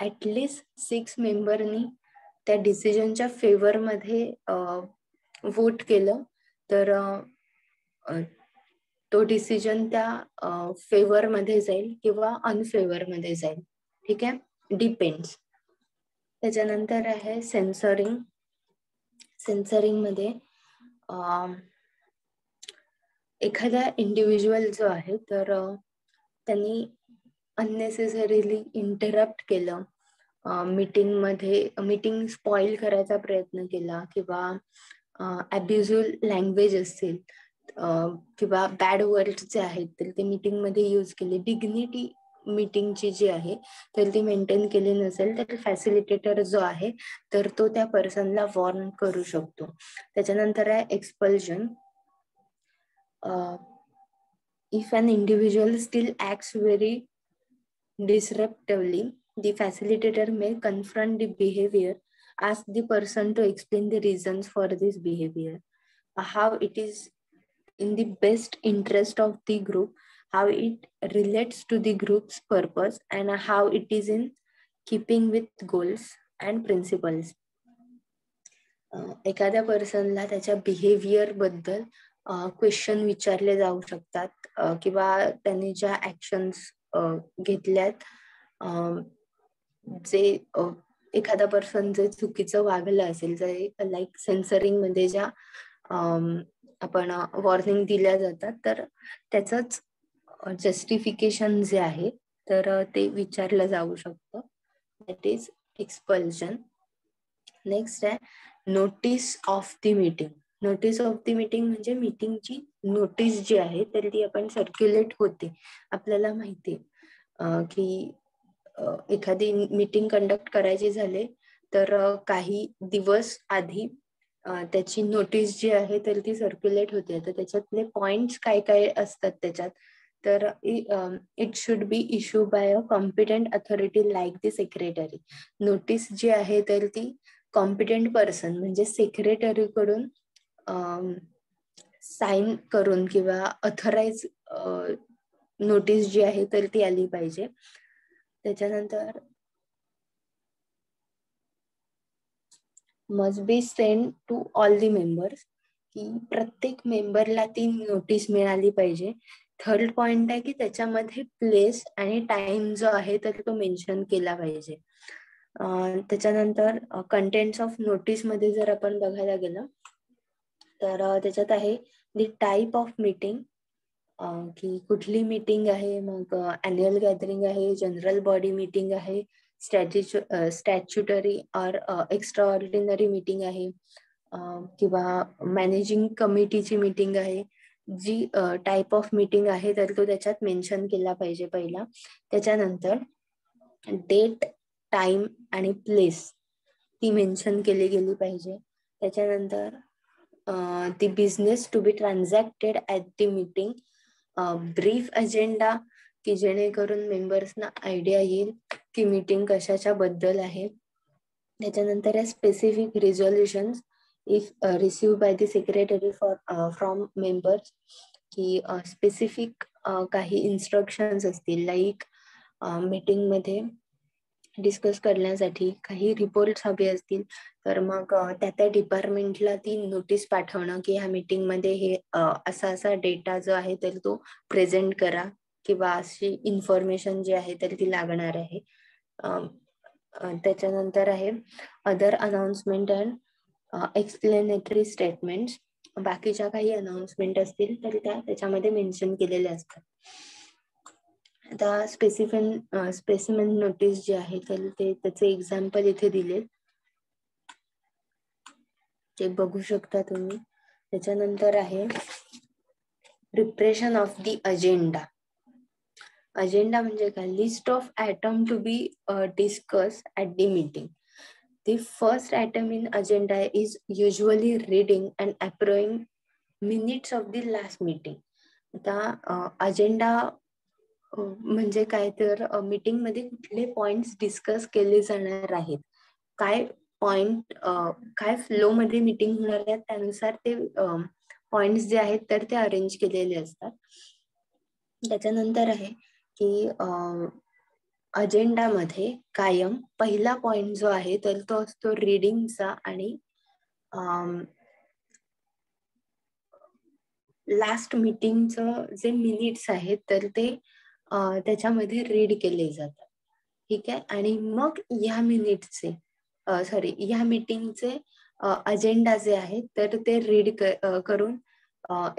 ऍटलिस्ट 6 मेंबरनी त्या डिसिजनच्या फेवर मध्ये वोट केलं तर तो डिसिजन त्या फेवर मध्ये जाईल किंवा अनफेवर मध्ये जाईल. ठीक आहे, डिपेंड्स. त्याच्यानंतर आहे सेन्सरिंग. सेन्सरिंग मध्ये एखादा इंडिव्हिज्युअल जो आहे तर त्यांनी अननेसेसरीली इंटरप्ट केलं, मीटिंग स्पॉइल करायचा प्रयत्न केला किंवा अब्युझिव्ह लँग्वेज असेल किंवा बॅड वर्ड्स जे आहेत तर ते मीटिंग मध्ये यूज केले, डिग्निटी मीटिंगची जी आहे तर ती मेंटेन केली नसेल तर फॅसिलिटेटर जो आहे तर तो त्या पर्सनला वॉर्न करू शकतो. त्याच्यानंतर आहे expulsion. If an individual still acts very disruptively, the facilitator may confront the behavior, ask the person to explain the reasons for this behavior, how it is in the best interest of the group, how it relates to the group's purpose, and how it is in keeping with goals and principles. एखाद्या पर्सनला त्याच्या बिहेवियर बद्दल क्वेश्चन विचारले जाऊ शकतात किंवा त्यांनी ज्या ऍक्शन्स घेतल्यात, जे एखादा पर्सन जे चुकीचं वागलं असेल, जे लाईक सेन्सरिंग मध्ये ज्या आपण वॉर्निंग दिल्या जातात तर त्याचंच जस्टिफिकेशन जे आहे तर ते विचारलं जाऊ शकतं. That is expulsion. नेक्स्ट आहे notice of the meeting. Notice of the meeting म्हणजे मीटिंगची नोटीस जी आहे तर ती आपण सर्क्युलेट होते. आपल्याला माहिती की एखादी मीटिंग कंडक्ट करायची झाले तर काही दिवस आधी त्याची नोटीस जी आहे तर ती सर्क्युलेट होते. तर त्याच्यातले पॉइंट्स काय काय असतात त्याच्यात तर it should be issue by a competent authority like the secretary. Notice जी आहे तर ती कॉम्पिटंट पर्सन म्हणजे सेक्रेटरी कडून साइन करून किंवा अथॉराइज नोटीस जी आहे तर ती आली पाहिजे. त्याच्यानंतर must be send to all the members, की प्रत्येक मेंबरला ती नोटीस मिळाली पाहिजे. थर्ड पॉइंट आहे की त्याच्यामध्ये प्लेस आणि टाइम जो आहे तर तो मेन्शन केला पाहिजे. त्याच्यानंतर कंटेंट्स ऑफ नोटीस मध्ये जर आपण बघायला गेलं तर त्याच्यात आहे दी टाईप ऑफ मीटिंग, की कुठली मीटिंग आहे, मग अॅन्युअल गॅदरिंग आहे, जनरल बॉडी मीटिंग आहे, statutory or extra ordinary meeting आहे किंवा मॅनेजिंग कमिटीची मीटिंग आहे. जी टाईप ऑफ मीटिंग आहे तर तो त्याच्यात मेन्शन केला पाहिजे पहिला. त्याच्यानंतर डेट, टाइम आणि प्लेस ती मेन्शन केली गेली पाहिजे. त्याच्यानंतर the business to be transacted at the meeting, brief agenda की जेणेकरून मेंबर्सना आयडिया येईल की मीटिंग कशाच्या बद्दल आहे. त्याच्यानंतर specific resolutions if receive by the secretary from members, की स्पेसिफिक काही इन्स्ट्रक्शन्स असतील, लाईक मीटिंग मध्ये डिस्कस करण्यासाठी काही रिपोर्ट हवे असतील तर मग त्या डिपार्टमेंटला ती नोटीस पाठवणं की ह्या मीटिंग मध्ये हे असा डेटा जो आहे तर तो प्रेझेंट करा किंवा अशी इन्फॉर्मेशन जी आहे तर ती लागणार आहे. त्याच्यानंतर आहे other announcement and explanatory statements. बाकीच्या काही अनाउन्समेंट असतील तर त्या त्याच्यामध्ये मेन्शन केलेल्या असतात. आता स्पेसिमेन नोटीस जे आहे तर ते त्याचे एक्झाम्पल इथे दिले. ते बघू शकता तुम्ही. त्याच्यानंतर आहे preparation of the agenda. Agenda म्हणजे काय? List of item to be discuss at the meeting. The first item in agenda is usually reading and approving minutes of the last meeting. आता अजेंडा म्हणजे काय तर मीटिंग मध्ये कुठले पॉइंट्स डिस्कस केले जाणार आहेत, काय पॉइंट काय फ्लो मध्ये मीटिंग होणार आहे त्यानुसार ते पॉइंट्स जे आहेत तर ते अरेंज केलेले असतात. त्याच्यानंतर आहे की अजेंडामध्ये कायम पहिला पॉइंट जो आहे तर तो असतो रीडिंगचा आणि लास्ट मीटिंगचं जे मिनिट्स आहेत तर ते त्याच्यामध्ये रीड केले जातात. ठीक आहे. आणि मग ह्या मिनिटचे ह्या मीटिंगचे अजेंडा जे आहेत तर ते रीड करून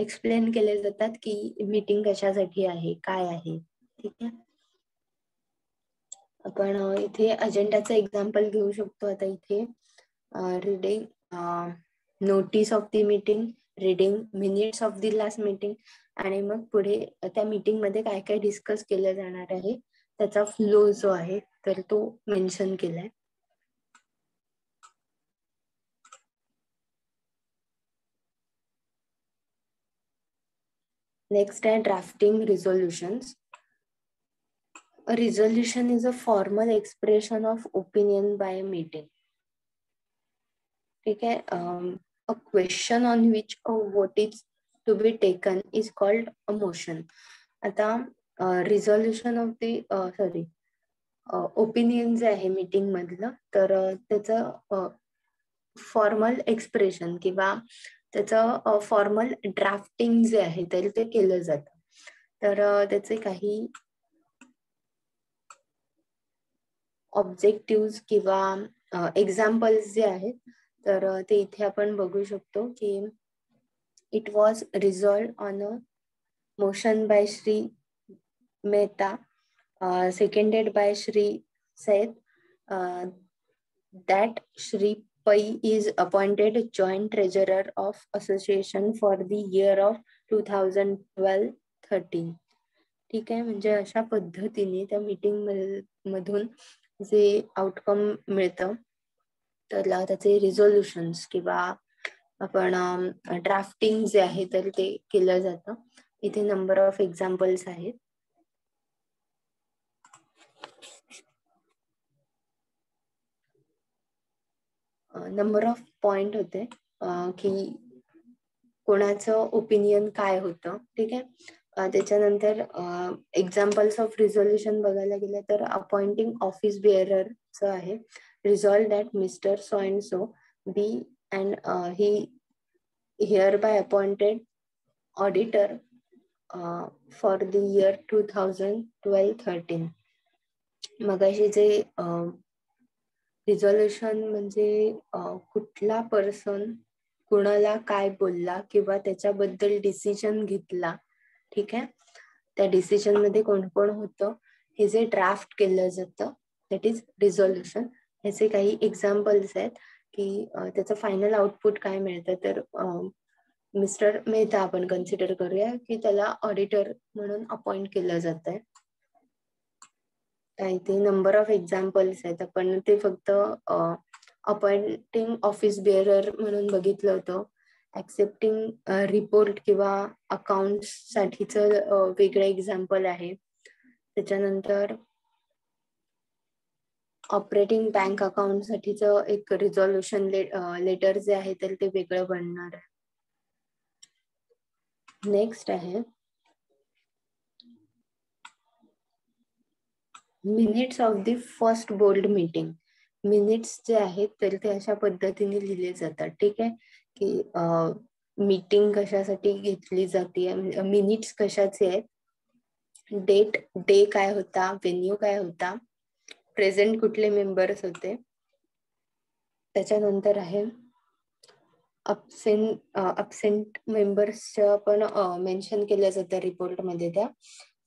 एक्सप्लेन केले जातात की मीटिंग कशासाठी आहे, काय आहे. ठीक आहे. आपण इथे अजेंडाचं एक्झाम्पल घेऊ शकतो. आता इथे reading notice of the meeting, reading minutes of the last meeting आणि मग पुढे त्या मीटिंग मध्ये काय काय डिस्कस केलं जाणार आहे त्याचा फ्लो जो आहे तर तो मेन्शन केलाय. नेक्स्ट आहे drafting resolutions. A resolution is a formal expression of opinion by a meeting. ठीक है. A question on which a vote is to be taken is called a motion. आता रिझोल्युशन ऑफ दी ओपिनियन जे आहे मीटिंग मधलं तर त्याचं फॉर्मल एक्सप्रेशन किंवा त्याचं फॉर्मल ड्राफ्टिंग जे आहे तर ते केलं जातं. तर त्याचे काही ऑब्जेक्टिव्ह किंवा एक्झाम्पल्स जे आहेत तर ते इथे आपण बघू शकतो की it was resolved on a motion by Shri Mehta, seconded by Shri Said, that Shri Pai is appointed joint treasurer of association for the year of 2012-13. ठीक आहे. म्हणजे अशा पद्धतीने त्या मीटिंग मधून जे आउटकम मिळतं तर त्याचे रिझोल्युशन्स किंवा आपण ड्राफ्टिंग जे आहे तर ते केलं जातं. इथे नंबर ऑफ एक्झाम्पल्स आहेत. नंबर ऑफ पॉइंट होते की कोणाचं ओपिनियन काय होतं. ठीक आहे. त्याच्यानंतर एक्झाम्पल्स ऑफ रिझोल्युशन बघायला गेलं तर अपॉइंटिंग ऑफिस बेअररचं आहे. Resolve that mister so and so be and he hereby appointed auditor for the year 2012-13. मगाशी जे रिझोल्युशन म्हणजे कुठला पर्सन कुणाला काय बोलला किंवा त्याच्याबद्दल डिसिजन घेतला. ठीक आहे. त्या डिसिजन मध्ये कोण कोण होतं हे जे ड्राफ्ट केलं जातं दॅट इज रिझोल्युशन. ह्याचे काही एक्झाम्पल्स आहेत की त्याचं फायनल आउटपुट काय मिळतं. तर मिस्टर मेहता आपण कन्सिडर करूया की त्याला ऑडिटर म्हणून अपॉइंट केलं जात आहे. इथे नंबर ऑफ एक्झाम्पल्स आहेत. आपण ते फक्त अपॉइंटिंग ऑफिस बेअरर म्हणून बघितलं होतं. ऍक्सेप्टिंग रिपोर्ट किंवा अकाउंट साठीच वेगळं एक्झाम्पल आहे. त्याच्यानंतर ऑपरेटिंग बँक अकाउंट साठीच एक रिझोल्युशन लेटर जे आहे तर ते वेगळं बनणार आहे. नेक्स्ट आहे minutes of the first board meeting. Minutes जे आहेत तर ते अशा पद्धतीने लिहिले जातात. ठीक आहे. की मीटिंग कशासाठी घेतली जाते, मिनिट्स कशाचे आहेत, डेट डे काय होता, व्हेन्यू काय होता, प्रेझेंट कुठले मेंबर्स होते. त्याच्यानंतर आहे अबसेंट मेंबर्सच्या पण मेन्शन केल्या जातं रिपोर्टमध्ये त्या.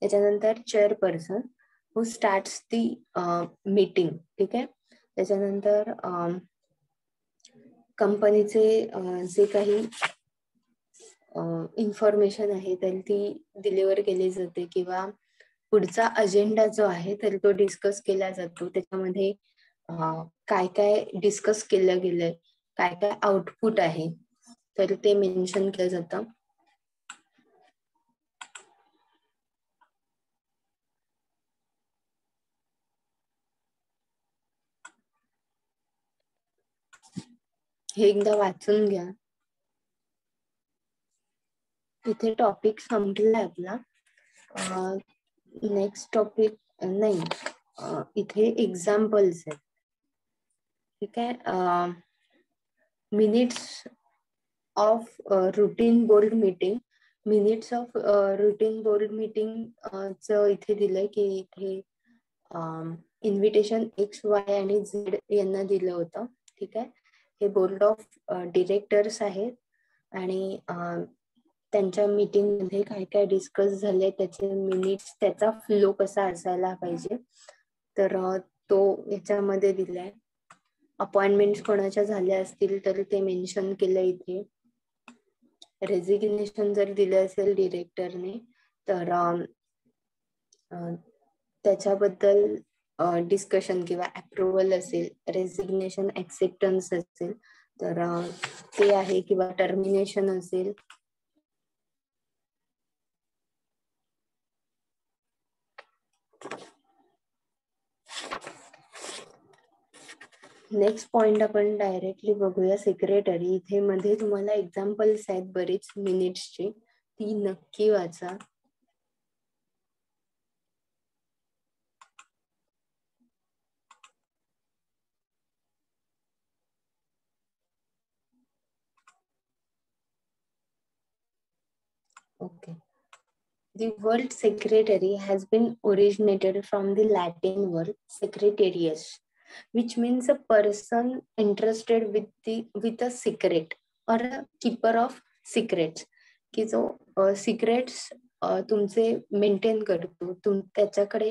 त्याच्यानंतर चेअरपर्सन हू स्टार्ट्स दी मीटिंग. ठीक आहे. त्याच्यानंतर कंपनीचे जे काही इन्फॉर्मेशन आहे तर ती डिलिव्हर केली जाते, किंवा पुढचा अजेंडा जो आहे तर तो डिस्कस केला जातो. त्याच्यामध्ये काय काय डिस्कस केलं गेलंय, काय काय आउटपुट आहे, तर ते मेन्शन केलं जातं. हे एकदा वाचून घ्या. इथे टॉपिक संपलाय आपला. नेक्स्ट टॉपिक नाही, इथे एक्झाम्पल्स आहेत. ठीक आहे. Minutes of routine board meeting. Minutes of routine board meeting च इथे दिलंय की इथे इन्व्हिटेशन XY आणि Z यांना दिलं होतं. ठीक आहे. हे बोर्ड ऑफ डिरेक्टर्स आहेत आणि त्यांच्या मीटिंग मध्ये काय काय डिस्कस झाले, त्याचे मिनिट्स, त्याचा फ्लो कसा असायला पाहिजे, तर तो याच्यामध्ये दिलाय. अपॉइंटमेंट्स कोणाच्या झाल्या असतील तर ते मेन्शन केलं इथे. रेजिग्नेशन जर दिलं असेल डिरेक्टरने तर त्याच्याबद्दल डिस्कशन किंवा अप्रुव्हल असेल. रेजिग्नेशन ऍक्सेप्टन्स असेल तर ते आहे, किंवा टर्मिनेशन असेल. नेक्स्ट पॉइंट आपण डायरेक्टली बघूया, सेक्रेटरी. इथे मध्ये तुम्हाला एक्झाम्पल्स आहेत बरीच मिनिट्सची, ती नक्की वाचा. Okay. The word secretary has been originated from the Latin word secretarius, which means a person entrusted with a secret or a keeper of secrets. की जो सिक्रेट्स तुमचे मेंटेन करतो, त्याच्याकडे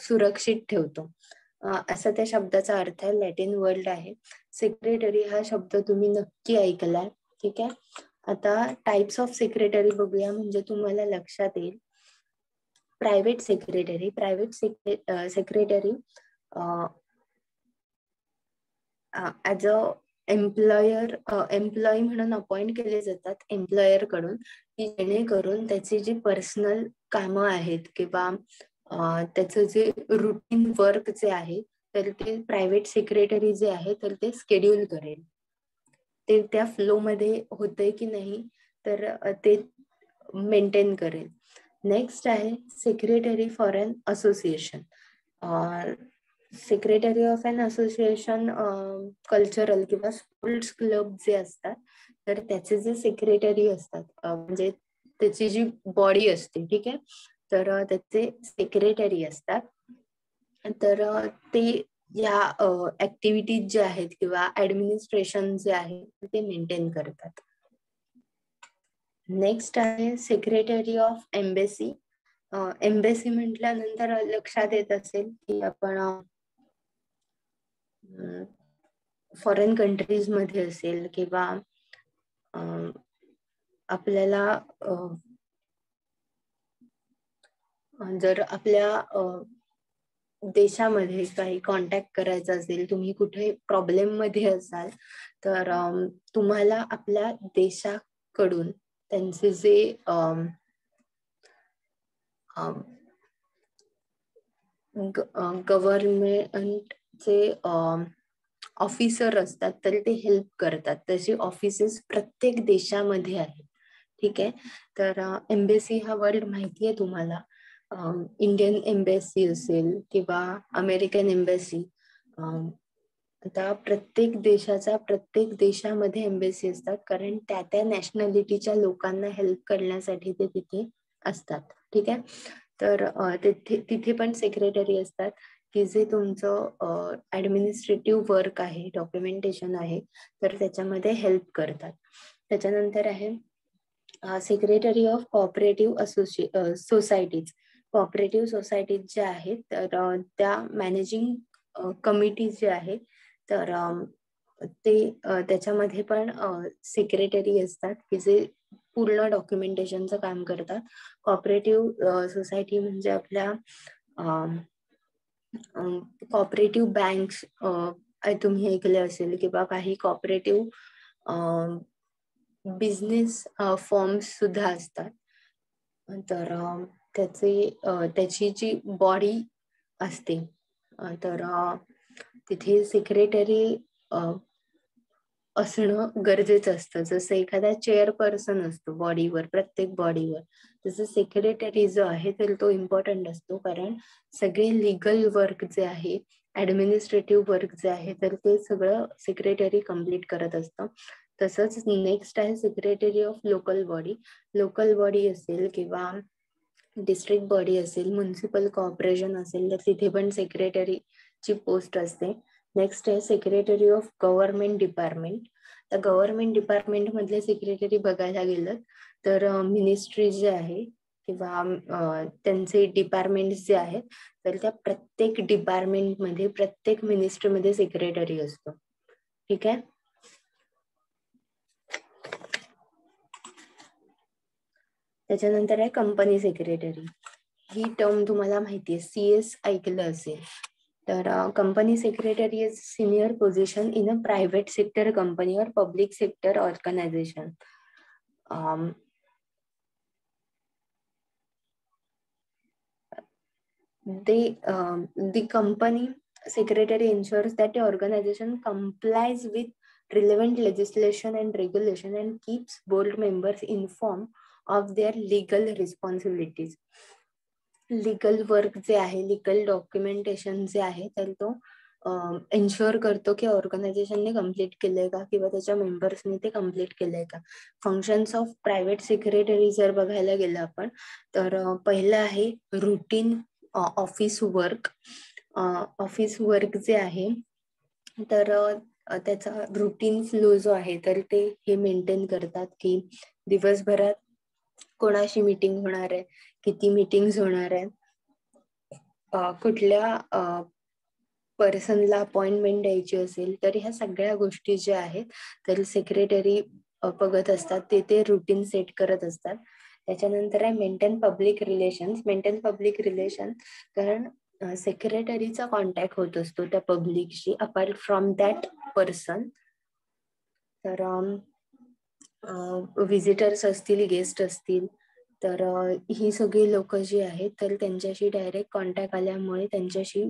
सुरक्षित ठेवतो, असा त्या शब्दाचा अर्थ आहे. लॅटिन वर्ड आहे. सेक्रेटरी हा शब्द तुम्ही नक्की ऐकलाय. ठीक आहे. आता टाइप्स ऑफ सेक्रेटरी बघूया, म्हणजे तुम्हाला लक्षात येईल. Private secretary. Secretary as a employee म्हणून अपॉइंट केले जातात एम्प्लॉयर कडून, की जेणेकरून त्याची जी पर्सनल कामं आहेत किंवा त्याचं जे रुटीन वर्क जे आहे तर ते प्रायव्हेट सेक्रेटरी जे आहे तर ते स्केड्यूल करेल. ते त्या फ्लो मध्ये होतंय की नाही तर ते मेंटेन करेल. नेक्स्ट आहे secretary for an association. Secretary of an association cultural किंवा स्पोर्ट्स क्लब जे असतात तर त्याचे जे सेक्रेटरी असतात, म्हणजे त्याची जी बॉडी असते, ठीक आहे, तर त्याचे सेक्रेटरी असतात. तर ते या ऍक्टिव्हिटीज जे आहेत किंवा ऍडमिनिस्ट्रेशन जे आहे ते मेंटेन करतात. नेक्स्ट आहे सेक्रेटरी ऑफ एम्बेसी. एम्बेसी म्हटल्यानंतर लक्षात येत असेल की आपण फॉरेन कंट्रीज मध्ये असेल किंवा आपल्याला जर आपल्या देशामध्ये काही कॉन्टॅक्ट करायचा असेल, तुम्ही कुठे प्रॉब्लेम मध्ये असाल तर तुम्हाला आपल्या देशाकडून त्यांचे जे गव्हर्नमेंटचे ऑफिसर असतात तर ते हेल्प करतात. तसे ऑफिसेस प्रत्येक देशामध्ये आहेत. ठीक आहे. तर एम्बेसी हा वर्ड माहिती आहे तुम्हाला. इंडियन एम्बेसी असेल किंवा अमेरिकन एम्बेसी. आता प्रत्येक देशामध्ये एम्बेसी असतात, कारण त्या त्या नॅशनॅलिटीच्या लोकांना हेल्प करण्यासाठी ते तिथे असतात. ठीक आहे. तर तिथे पण सेक्रेटरी असतात की जे तुमचं ऍडमिनिस्ट्रेटिव्ह वर्क आहे, डॉक्युमेंटेशन आहे, तर त्याच्यामध्ये हेल्प करतात. त्याच्यानंतर आहे secretary of cooperative societies. Cooperative societies ज्या आहेत तर त्या मॅनेजिंग कमिटी जे आहे तर त्याच्यामध्ये पण सेक्रेटरी असतात की जे पूर्ण डॉक्युमेंटेशनचं काम करतात. कॉपरेटिव्ह सोसायटी म्हणजे आपल्या कॉपरेटिव्ह बँक्स तुम्ही ऐकले असेल किंवा काही कॉपरेटिव्ह बिझनेस फॉर्म्स सुद्धा असतात. तर त्याची जी बॉडी असते तर तिथे सेक्रेटरी असणं गरजेचं असतं. जसं एखादा चेअरपर्सन असतो बॉडीवर, प्रत्येक बॉडीवर, तसं सेक्रेटरी जो आहे तर तो इम्पॉर्टंट असतो. कारण सगळे लिगल वर्क जे आहे, ऍडमिनिस्ट्रेटिव्ह वर्क जे आहे तर ते सगळं सेक्रेटरी कम्प्लीट करत असतं. तसंच नेक्स्ट आहे secretary of local body. Local body असेल किंवा डिस्ट्रिक्ट बॉडी असेल, म्युन्सिपल कॉर्पोरेशन असेल तर तिथे पण सेक्रेटरीची पोस्ट असते. नेक्स्ट आहे सेक्रेटरी ऑफ गव्हर्नमेंट डिपार्टमेंट. तर गव्हर्नमेंट डिपार्टमेंट मधले सेक्रेटरी बघायला गेलं तर मिनिस्ट्री जे आहे किंवा त्यांचे डिपार्टमेंट जे आहेत तर त्या प्रत्येक डिपार्टमेंटमध्ये, प्रत्येक मिनिस्ट्रीमध्ये सेक्रेटरी असतो. ठीक आहे. त्याच्यानंतर आहे कंपनी सेक्रेटरी. ही टर्म तुम्हाला माहिती आहे, CS ऐकलं असेल. तर company secretary is senior position in a private sector company और public sector organisation. The company secretary ensures that the organization complies with relevant legislation and regulation and keeps board members informed of their legal responsibilities. Legal work जे आहे, लीगल डॉक्युमेंटेशन जे आहे तर तो एन्श्योर करतो की ऑर्गनायझेशनने कम्प्लीट केलंय का किंवा त्याच्या मेंबर्सने ते कम्प्लीट केलंय का. फंक्शन्स ऑफ प्रायव्हेट सेक्रेटरी जर बघायला गेलं आपण तर पहिलं आहे routine office work. Office work जे आहे तर त्याचा रुटीन फ्लो जो आहे तर ते हे मेंटेन करतात की दिवसभरात कोणाशी मीटिंग होणार आहे, किती मीटिंग्स होणार आहे, कुठल्या पर्सनला अपॉइंटमेंट द्यायची असेल तर ह्या सगळ्या गोष्टी ज्या आहेत तर सेक्रेटरी बघत असतात. ते रुटीन सेट करत असतात. त्याच्यानंतर आहे maintain public relations. Maintain public relation कारण सेक्रेटरीचा कॉन्टॅक्ट होत असतो त्या पब्लिकशी अपार्ट फ्रॉम दॅट पर्सन. तर विजिटर्स असतील, गेस्ट असतील तर ही सगळी लोक जी आहेत तर त्यांच्याशी डायरेक्ट कॉन्टॅक्ट आल्यामुळे त्यांच्याशी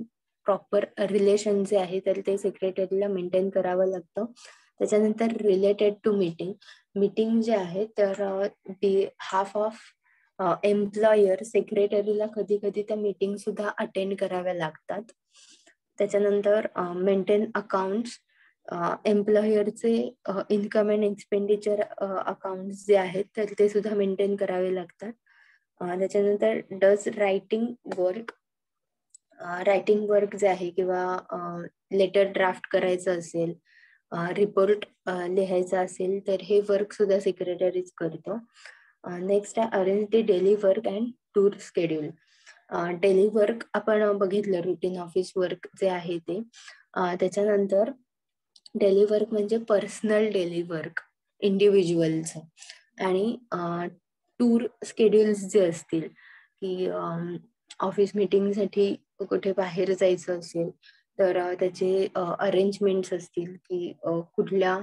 प्रॉपर रिलेशन जे आहे तर ते सेक्रेटरीला मेंटेन करावं लागतं. त्याच्यानंतर रिलेटेड टू मीटिंग. मीटिंग जे आहे तर हाफ ऑफ एम्प्लॉयर सेक्रेटरीला कधी कधी त्या मीटिंग सुद्धा अटेंड कराव्या लागतात. त्याच्यानंतर मेंटेन अकाउंट्स. एम्प्लॉयरचे इन्कम अँड एक्सपेंडिचर अकाउंट जे आहेत तर ते सुद्धा मेंटेन करावे लागतात. त्याच्यानंतर does writing work. Writing work जे आहे किंवा लेटर ड्राफ्ट करायचं असेल, रिपोर्ट लिहायचा असेल तर हे वर्क सुद्धा सेक्रेटरीच करतो. नेक्स्ट आहे arrange the daily work and tour schedule. Daily work आपण बघितलं, रुटीन ऑफिस वर्क जे आहे ते. त्याच्यानंतर डेली वर्क म्हणजे पर्सनल डेली वर्क इंडिव्हिज्युअलचं. आणि टूर शेड्यूल्स जे असतील की ऑफिस मीटिंगसाठी कुठे बाहेर जायचं असेल तर त्याचे अरेंजमेंट्स असतील की कुठल्या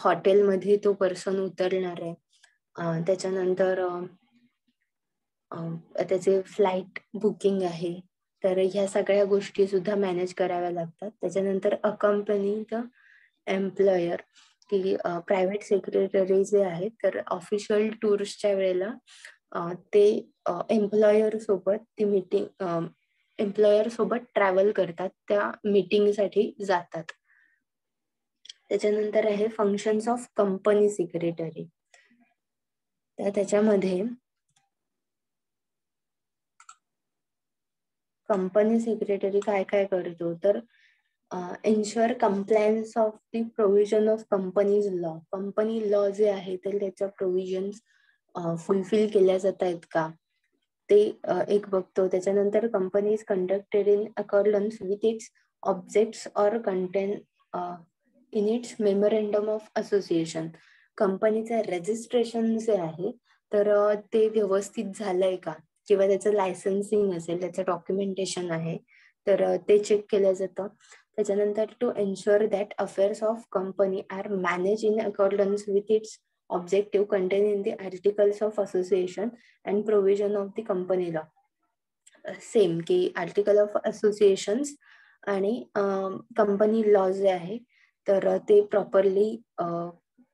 हॉटेलमध्ये तो पर्सन उतरणार आहे. त्याच्यानंतर त्याचे फ्लाईट बुकिंग आहे तर ह्या सगळ्या गोष्टी सुद्धा मॅनेज कराव्या लागतात. त्याच्यानंतर अकंपनी द एम्प्लॉयर की प्रायव्हेट सेक्रेटरी जे आहेत तर ऑफिशियल टूर्सच्या वेळेला ते एम्प्लॉयर सोबत ती मीटिंग एम्प्लॉयर सोबत ट्रॅव्हल करतात, त्या मीटिंगसाठी जातात. त्याच्यानंतर आहे फंक्शन्स ऑफ कंपनी सेक्रेटरी. तर त्याच्यामध्ये कंपनी सेक्रेटरी काय काय करतो तर ensure compliance of the provision of companies law. Company law जे आहे तर त्याच्या प्रोव्हिजन्स फुलफिल केल्या जात आहेत का ते एक बघतो. त्याच्यानंतर company is conducted in accordance with its objects or content in its memorandum of association, कंपनीचं रजिस्ट्रेशन जे आहे तर ते व्यवस्थित झालंय का, किंवा त्याचं लायसन्सिंग असेल, त्याचं डॉक्युमेंटेशन आहे तर ते चेक केलं जातं. त्याच्यानंतर to ensure that affairs of company are manage in accordance with its objective contain in the articles of association and provision of the company law. Same की आर्टिकल ऑफ असोसिएशन्स आणि कंपनी लॉ जे आहे तर ते प्रॉपरली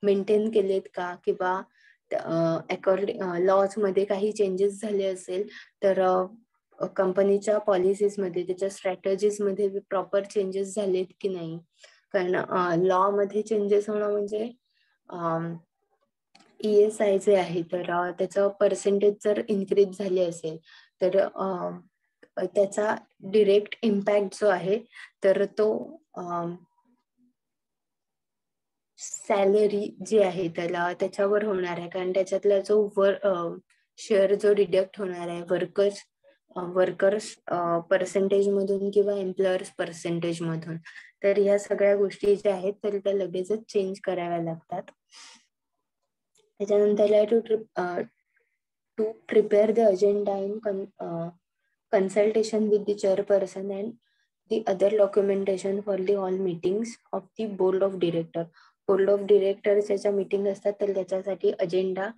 मेंटेन केलेत का, किंवा अकॉर्डिंग लॉज मध्ये काही चेंजेस झाले असेल तर कंपनीच्या पॉलिसीज मध्ये, त्याच्या स्ट्रॅटेजीज मध्ये प्रॉपर चेंजेस झालेत की नाही. कारण लॉ मध्ये चेंजेस होणं म्हणजे ESI जे आहे तर त्याचं पर्सेंटेज जर इन्क्रीज झाले असेल तर त्याचा डिरेक्ट इम्पॅक्ट जो आहे तर तो सॅलरी जी आहे त्याच्यावर होणार आहे. कारण त्याच्यातला जो शेअर जो डिडक्ट होणार आहे वर्कर्स पर्सेंटेज मधून किंवा एम्प्लॉयर्स पर्सेंटेज मधून, तर ह्या सगळ्या गोष्टी ज्या आहेत तर त्या लगेचच चेंज कराव्या लागतात. त्याच्यानंतर to prepare the agenda in consultation with the chairperson and the other documentation for the all meetings of the board of director. Board of director ज्याच्या मीटिंग असतात तर त्याच्यासाठी अजेंडा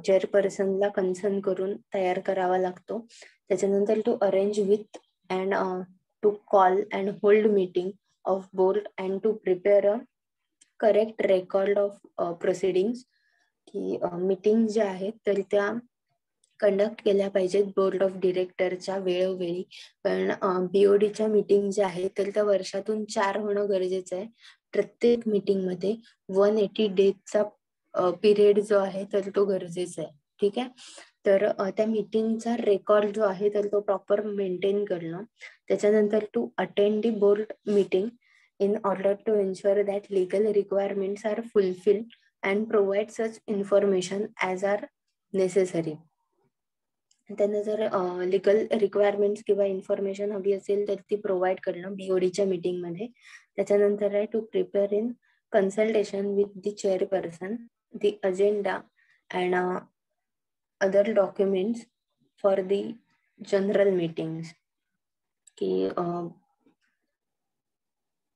चेअरपर्सनला कन्सर्न करून तयार करावा लागतो. त्याच्यानंतर to arrange with and to call and hold meeting of board and to prepare a correct record of proceedings, की मीटिंग ज्या आहेत तर त्या कंडक्ट केल्या पाहिजेत बोर्ड ऑफ डिरेक्टरच्या वेळोवेळी. कारण BODच्या मीटिंग ज्या आहेत तर त्या वर्षातून 4 होणं गरजेचं आहे. प्रत्येक मीटिंग मध्ये 180 डेजचा पिरियड जो आहे तर तो गरजेचा आहे. ठीक आहे. तर त्या मीटिंगचा रेकॉर्ड जो आहे तर तो प्रॉपर मेंटेन करणं. त्याच्यानंतर to attend the board meeting in order to ensure that legal requirements are fulfil and provide such information as are necessary. त्यांना जर लिगल रिक्वायरमेंट्स किंवा इन्फॉर्मेशन हवी असेल तर ती प्रोव्हाइड करणं BODच्या मीटिंग मध्ये. त्याच्यानंतर आहे to prepare in consultation with the chairperson the agenda and other documents for the general meetings, की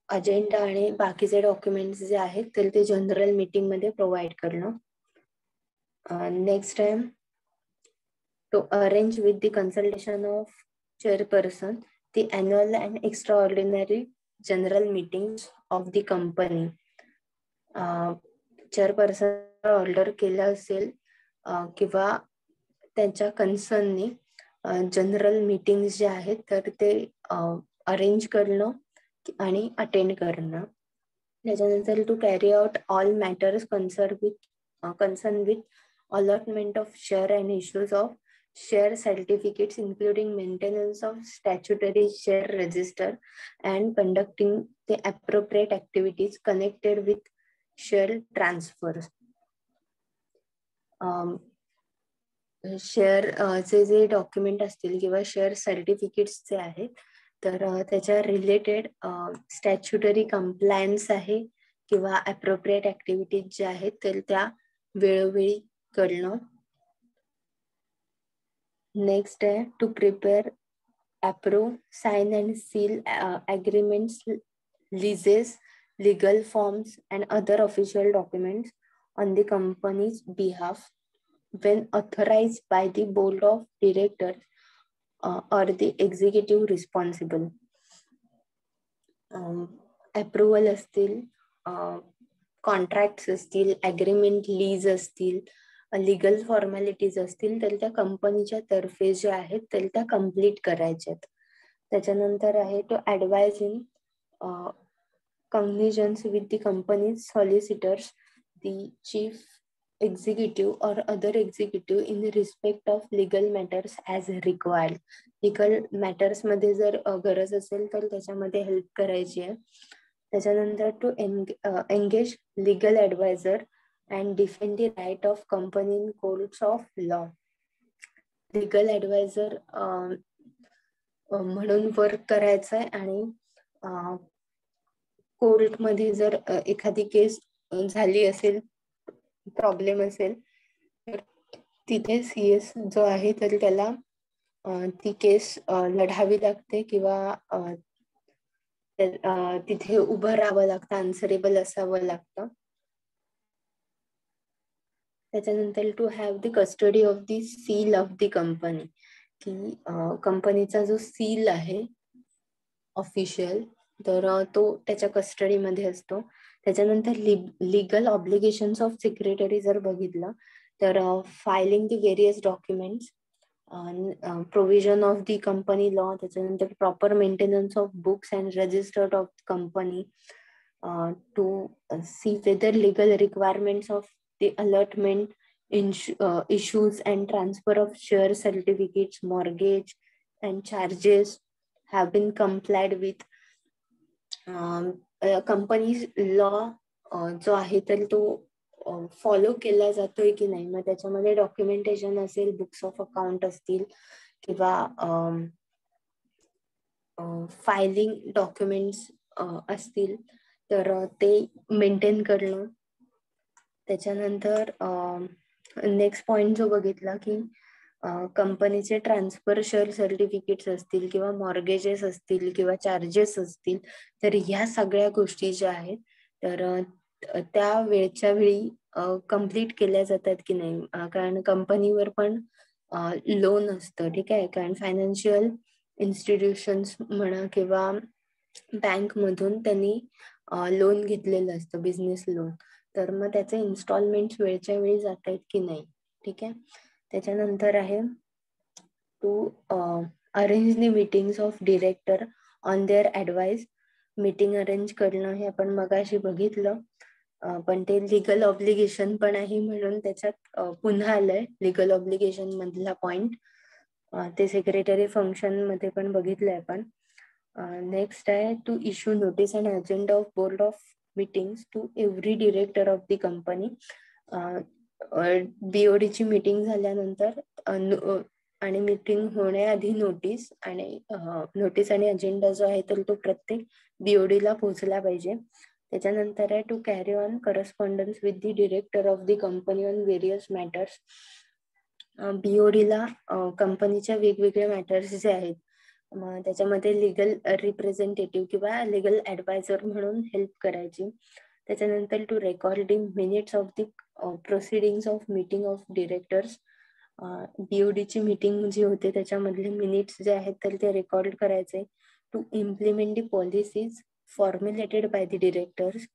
अजेंडा आणि बाकीचे डॉक्युमेंट्स जे आहेत तर ते जनरल मीटिंग मध्ये प्रोव्हाइड करणं. Next time to arrange with the consultation of chairperson the annual and extraordinary general meetings of the company. Chairperson order केलं असेल किंवा त्यांच्या कन्सर्ननी जनरल मीटिंग्स जे आहेत तर ते अरेंज करणं आणि अटेंड करणं. त्याच्यानंतर to carry out all matters concern with allotment of share and issues of share certificates including maintenance of statutory share register and conducting the appropriate activities connected with share transfers. Share जे डॉक्युमेंट असतील किंवा शेअर सर्टिफिकेट्स जे आहेत तर त्याच्या रिलेटेड स्टॅच्युटरी कंप्लायन्स आहे किंवा अप्रोप्रिएट ऍक्टिव्हिटीज ज्या आहेत तर त्या वेळोवेळी करणं. नेक्स्ट आहे to prepare, approve, sign and seal agreements, leases, legal forms and other official documents on the company's behalf when authorized by the board of directors or the executive responsible. Approval असतील, कॉन्ट्रॅक्ट्स असतील, अग्रीमेंट, लीज असतील, लिगल फॉर्मॅलिटीज असतील तर त्या कंपनीच्या तर्फे जे आहेत तर त्या कम्प्लीट करायच्यात. त्याच्यानंतर आहे to advise in cognizance with the companies solicitors, the chief executive और other executive in respect of legal matters as required. Legal matters मध्ये जर गरज असेल तर त्याच्यामध्ये हेल्प करायची आहे. त्याच्यानंतर to engage legal advisor and defend the right of company in courts of law. Legal adviser म्हणून वर्क करायचंय आणि कोर्टमध्ये जर एखादी केस झाली असेल, प्रॉब्लेम असेल, तर तिथे CS जो आहे तर त्याला ती केस लढावी लागते किंवा तिथे उभं राहावं लागतं, आन्सरेबल असावं लागतं. त्याच्यानंतर to have the custody of the seal of the company, की कंपनीचा जो सील आहे ऑफिशियल, तर तो त्याच्या कस्टडीमध्ये असतो. त्याच्यानंतर लिगल ऑब्लिगेशन्स ऑफ सेक्रेटरी जर बघितलं तर filing the various documents, provision of the company law, त्याच्यानंतर proper maintenance of books and registered of company, to see whether legal requirements of the allotment, issues and transfer of share certificates, mortgage and charges have been complied with. Company law जो आहे तर तो फॉलो केला जातोय की नाही, मग त्याच्यामध्ये डॉक्युमेंटेशन असेल, बुक्स ऑफ अकाउंट असतील किंवा फायलिंग डॉक्युमेंट्स असतील तर ते मेंटेन करणं. त्याच्यानंतर नेक्स्ट पॉइंट जो बघितला की कंपनीचे ट्रान्सफर शेअर सर्टिफिकेट्स असतील किंवा मॉर्गेजेस असतील किंवा चार्जेस असतील, तर ह्या सगळ्या गोष्टी ज्या आहेत तर त्या वेळच्या वेळी कम्प्लीट केल्या जातात की नाही, कारण कंपनीवर पण लोन असतं, ठीक आहे, कारण फायनान्शियल इन्स्टिट्यूशन्स म्हणा किंवा बँक मधून त्यांनी लोन घेतलेलं असतं, बिझनेस लोन, तर मग त्याचे इन्स्टॉलमेंट वेळच्या वेळी जात आहेत की नाही, ठीक आहे. त्याच्यानंतर आहे to arrange the meetings of director on their advice. Meeting arrange करणं हे आपण मगाशी बघितलं, पण ते लिगल ऑब्लिगेशन पण आहे म्हणून त्याच्यात पुन्हा आलंय लिगल ऑब्लिगेशन मधला पॉइंट. ते सेक्रेटरी फंक्शन मध्ये पण बघितलंय आपण. नेक्स्ट आहे to issue notice and agenda of board of meetings to every director of the company. BOD ची मीटिंग झाल्यानंतर आणि मीटिंग होण्याआधी नोटीस आणि अजेंडा जो आहे तर तो प्रत्येक BOD ला पोहोचला पाहिजे. त्याच्यानंतर आहे to carry on correspondence with the director of the company on various matters. BOD ला कंपनीच्या वेगवेगळ्या मॅटर्स जे आहेत त्याच्यामध्ये लिगल रिप्रेझेंटेटिव्ह किंवा लिगल ऍडवायझर म्हणून हेल्प करायची. त्याच्यानंतर to recording minutes of the proceedings of meeting of directors. BOD ची मीटिंग जी होते त्याच्यामधले मिनिट्स जे आहेत तर ते रेकॉर्ड करायचे. To implement the policies formulated by the directors.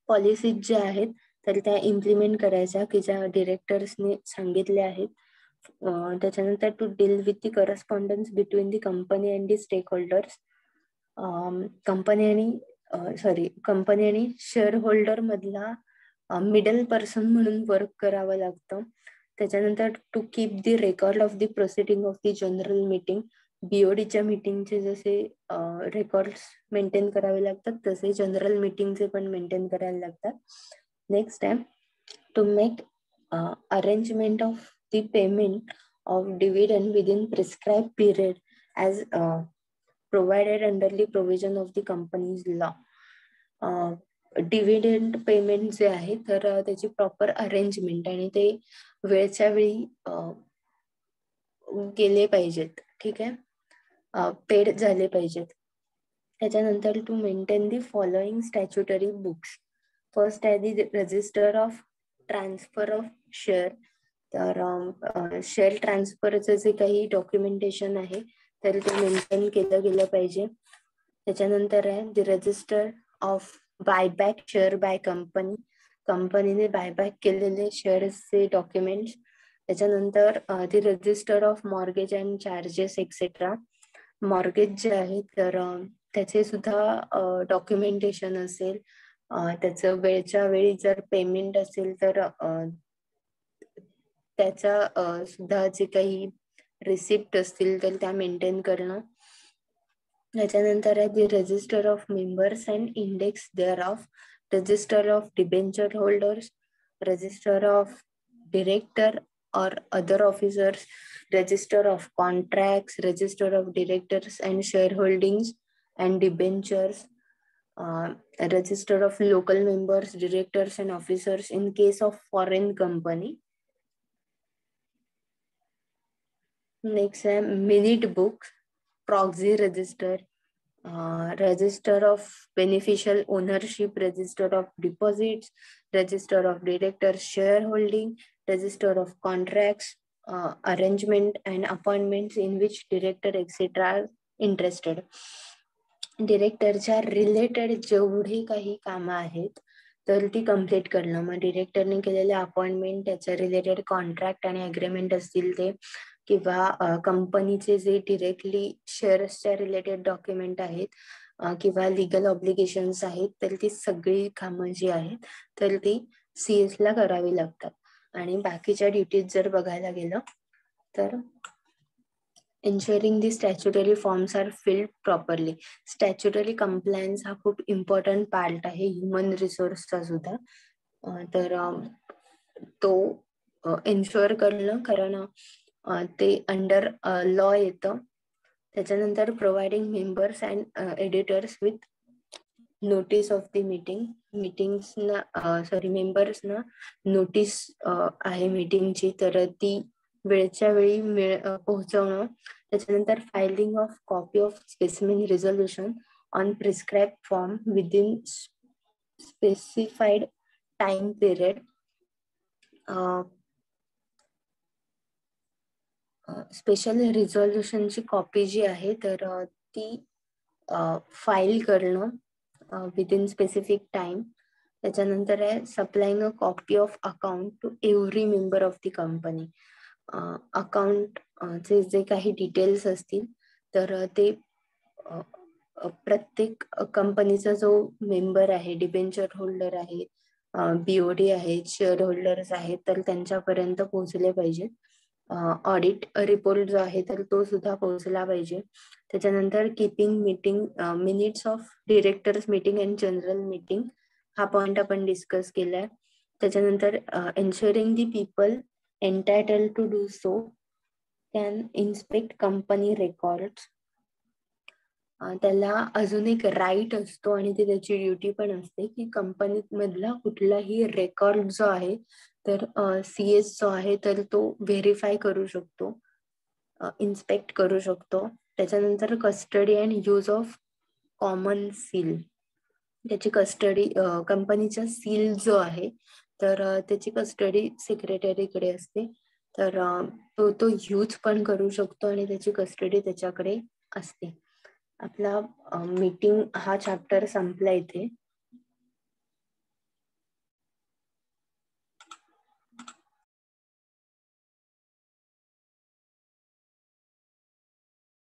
Policies ज्या आहेत तर त्या इम्प्लिमेंट करायच्या की ज्या डिरेक्टर्सने सांगितल्या आहेत. त्याच्यानंतर to deal with the correspondence between the company and the stake holders. Company आणि शेअर होल्डर मधला मिडल पर्सन म्हणून वर्क करावं लागतं. त्याच्यानंतर to keep the record of the proceeding of the general meeting. BODच्या मीटिंगचे जसे रेकॉर्ड्स मेंटेन करावे लागतात तसे जनरल मीटिंगचे पण मेंटेन करायला लागतात. नेक्स्ट आहे to make arrangement of the payment of dividend within prescribe period as provided under the provision of the company's law. Dividend payment जे आहे तर त्याची प्रॉपर अरेंजमेंट आणि ते वेळच्या वेळी केले पाहिजेत, ठीक आहे, पेड झाले पाहिजेत. त्याच्यानंतर to maintain the following statutory books. First आहे the register of transfer of share. तर शेअर ट्रान्सफरचं जे काही डॉक्युमेंटेशन आहे तर ते मेंटेन केलं गेलं पाहिजे. त्याच्यानंतर आहे the register of buyback share by company. कंपनीने बायबॅक केलेले शेअर्सचे डॉक्युमेंट्स. त्याच्यानंतर the register of mortgage and charges etcetera. Mortgage जे आहे तर त्याचे सुद्धा डॉक्युमेंटेशन असेल, त्याचं वेळच्या वेळी जर पेमेंट असेल तर त्याचा सुद्धा जे काही रिसिप्ट असतील तर त्या मेंटेन करणं. त्याच्यानंतर आहे the register of members and index there of. Register of debenture holders, register of director or other officers, register of contracts, register of directors and shareholdings and debentures, register of local members, directors and officers in case of foreign company. Next आहे minute books, proxy register, register of beneficial ownership, register of deposits, register of directors shareholding, register of contracts, arrangement and appointments in which director etc are interested. डिरेक्टरच्या रिलेटेड जेवढी काही कामं आहेत तर ती कम्प्लीट करणं. मग डिरेक्टरने केलेले अपॉइंटमेंट, त्याच्या रिलेटेड कॉन्ट्रॅक्ट आणि अग्रीमेंट असतील ते, किंवा कंपनीचे जे डिरेक्टली शेअर्सच्या रिलेटेड डॉक्युमेंट आहेत किंवा लिगल ऑब्लिगेशन्स आहेत, तर ती सगळी कामं जी आहेत तर ती CS ला करावी लागतात. आणि बाकीच्या ड्युटीज जर बघायला गेलं तर ensuring the statutory forms are filled properly. Statutory compliance हा खूप इम्पॉर्टंट पार्ट आहे ह्युमन रिसोर्सचा सुद्धा. तर तो एन्श्युअर करणं, कारण ते अंडर लॉ येतं. त्याच्यानंतर providing members and editors with notice of the मेंबर्सना नोटीस आहे मीटिंगची, तर ती वेळच्या वेळी पोहोचवणं. त्याच्यानंतर filing of copy of specimen resolution on prescribe form within specified time period. Special रिझोल्युशनची कॉपी जी आहे तर ती फाईल करणं विदिन स्पेसिफिक टाइम. त्याच्यानंतर आहे supplying a copy of account to every member of the company. Account चे जे काही डिटेल्स असतील तर ते प्रत्येक कंपनीचा जो मेंबर आहे, डिबेंचर होल्डर आहे, BOD आहेत, शेअर होल्डर्स आहेत, तर त्यांच्यापर्यंत पोहोचले पाहिजे. ऑडिट रिपोर्ट जो आहे तर तो सुद्धा पोहोचला पाहिजे. त्याच्यानंतर keeping meeting minutes of directors meeting and general meeting, हा पॉइंट आपण डिस्कस केलाय. त्याच्यानंतर ensuring the people entitled to do so can inspect company records. त्याला अजून एक राईट असतो आणि ती त्याची ड्युटी पण असते की कंपनीत मधला कुठलाही रेकॉर्ड जो आहे तर CS जो आहे तर तो व्हेरीफाय करू शकतो, इन्स्पेक्ट करू शकतो. त्याच्यानंतर custody and use of common seal, त्याची कस्टडी कंपनीचा सील जो आहे तर त्याची कस्टडी सेक्रेटरीकडे असते, तर तो यूज पण करू शकतो आणि त्याची कस्टडी त्याच्याकडे असते. आपला मीटिंग हा चॅप्टर संपला इथे.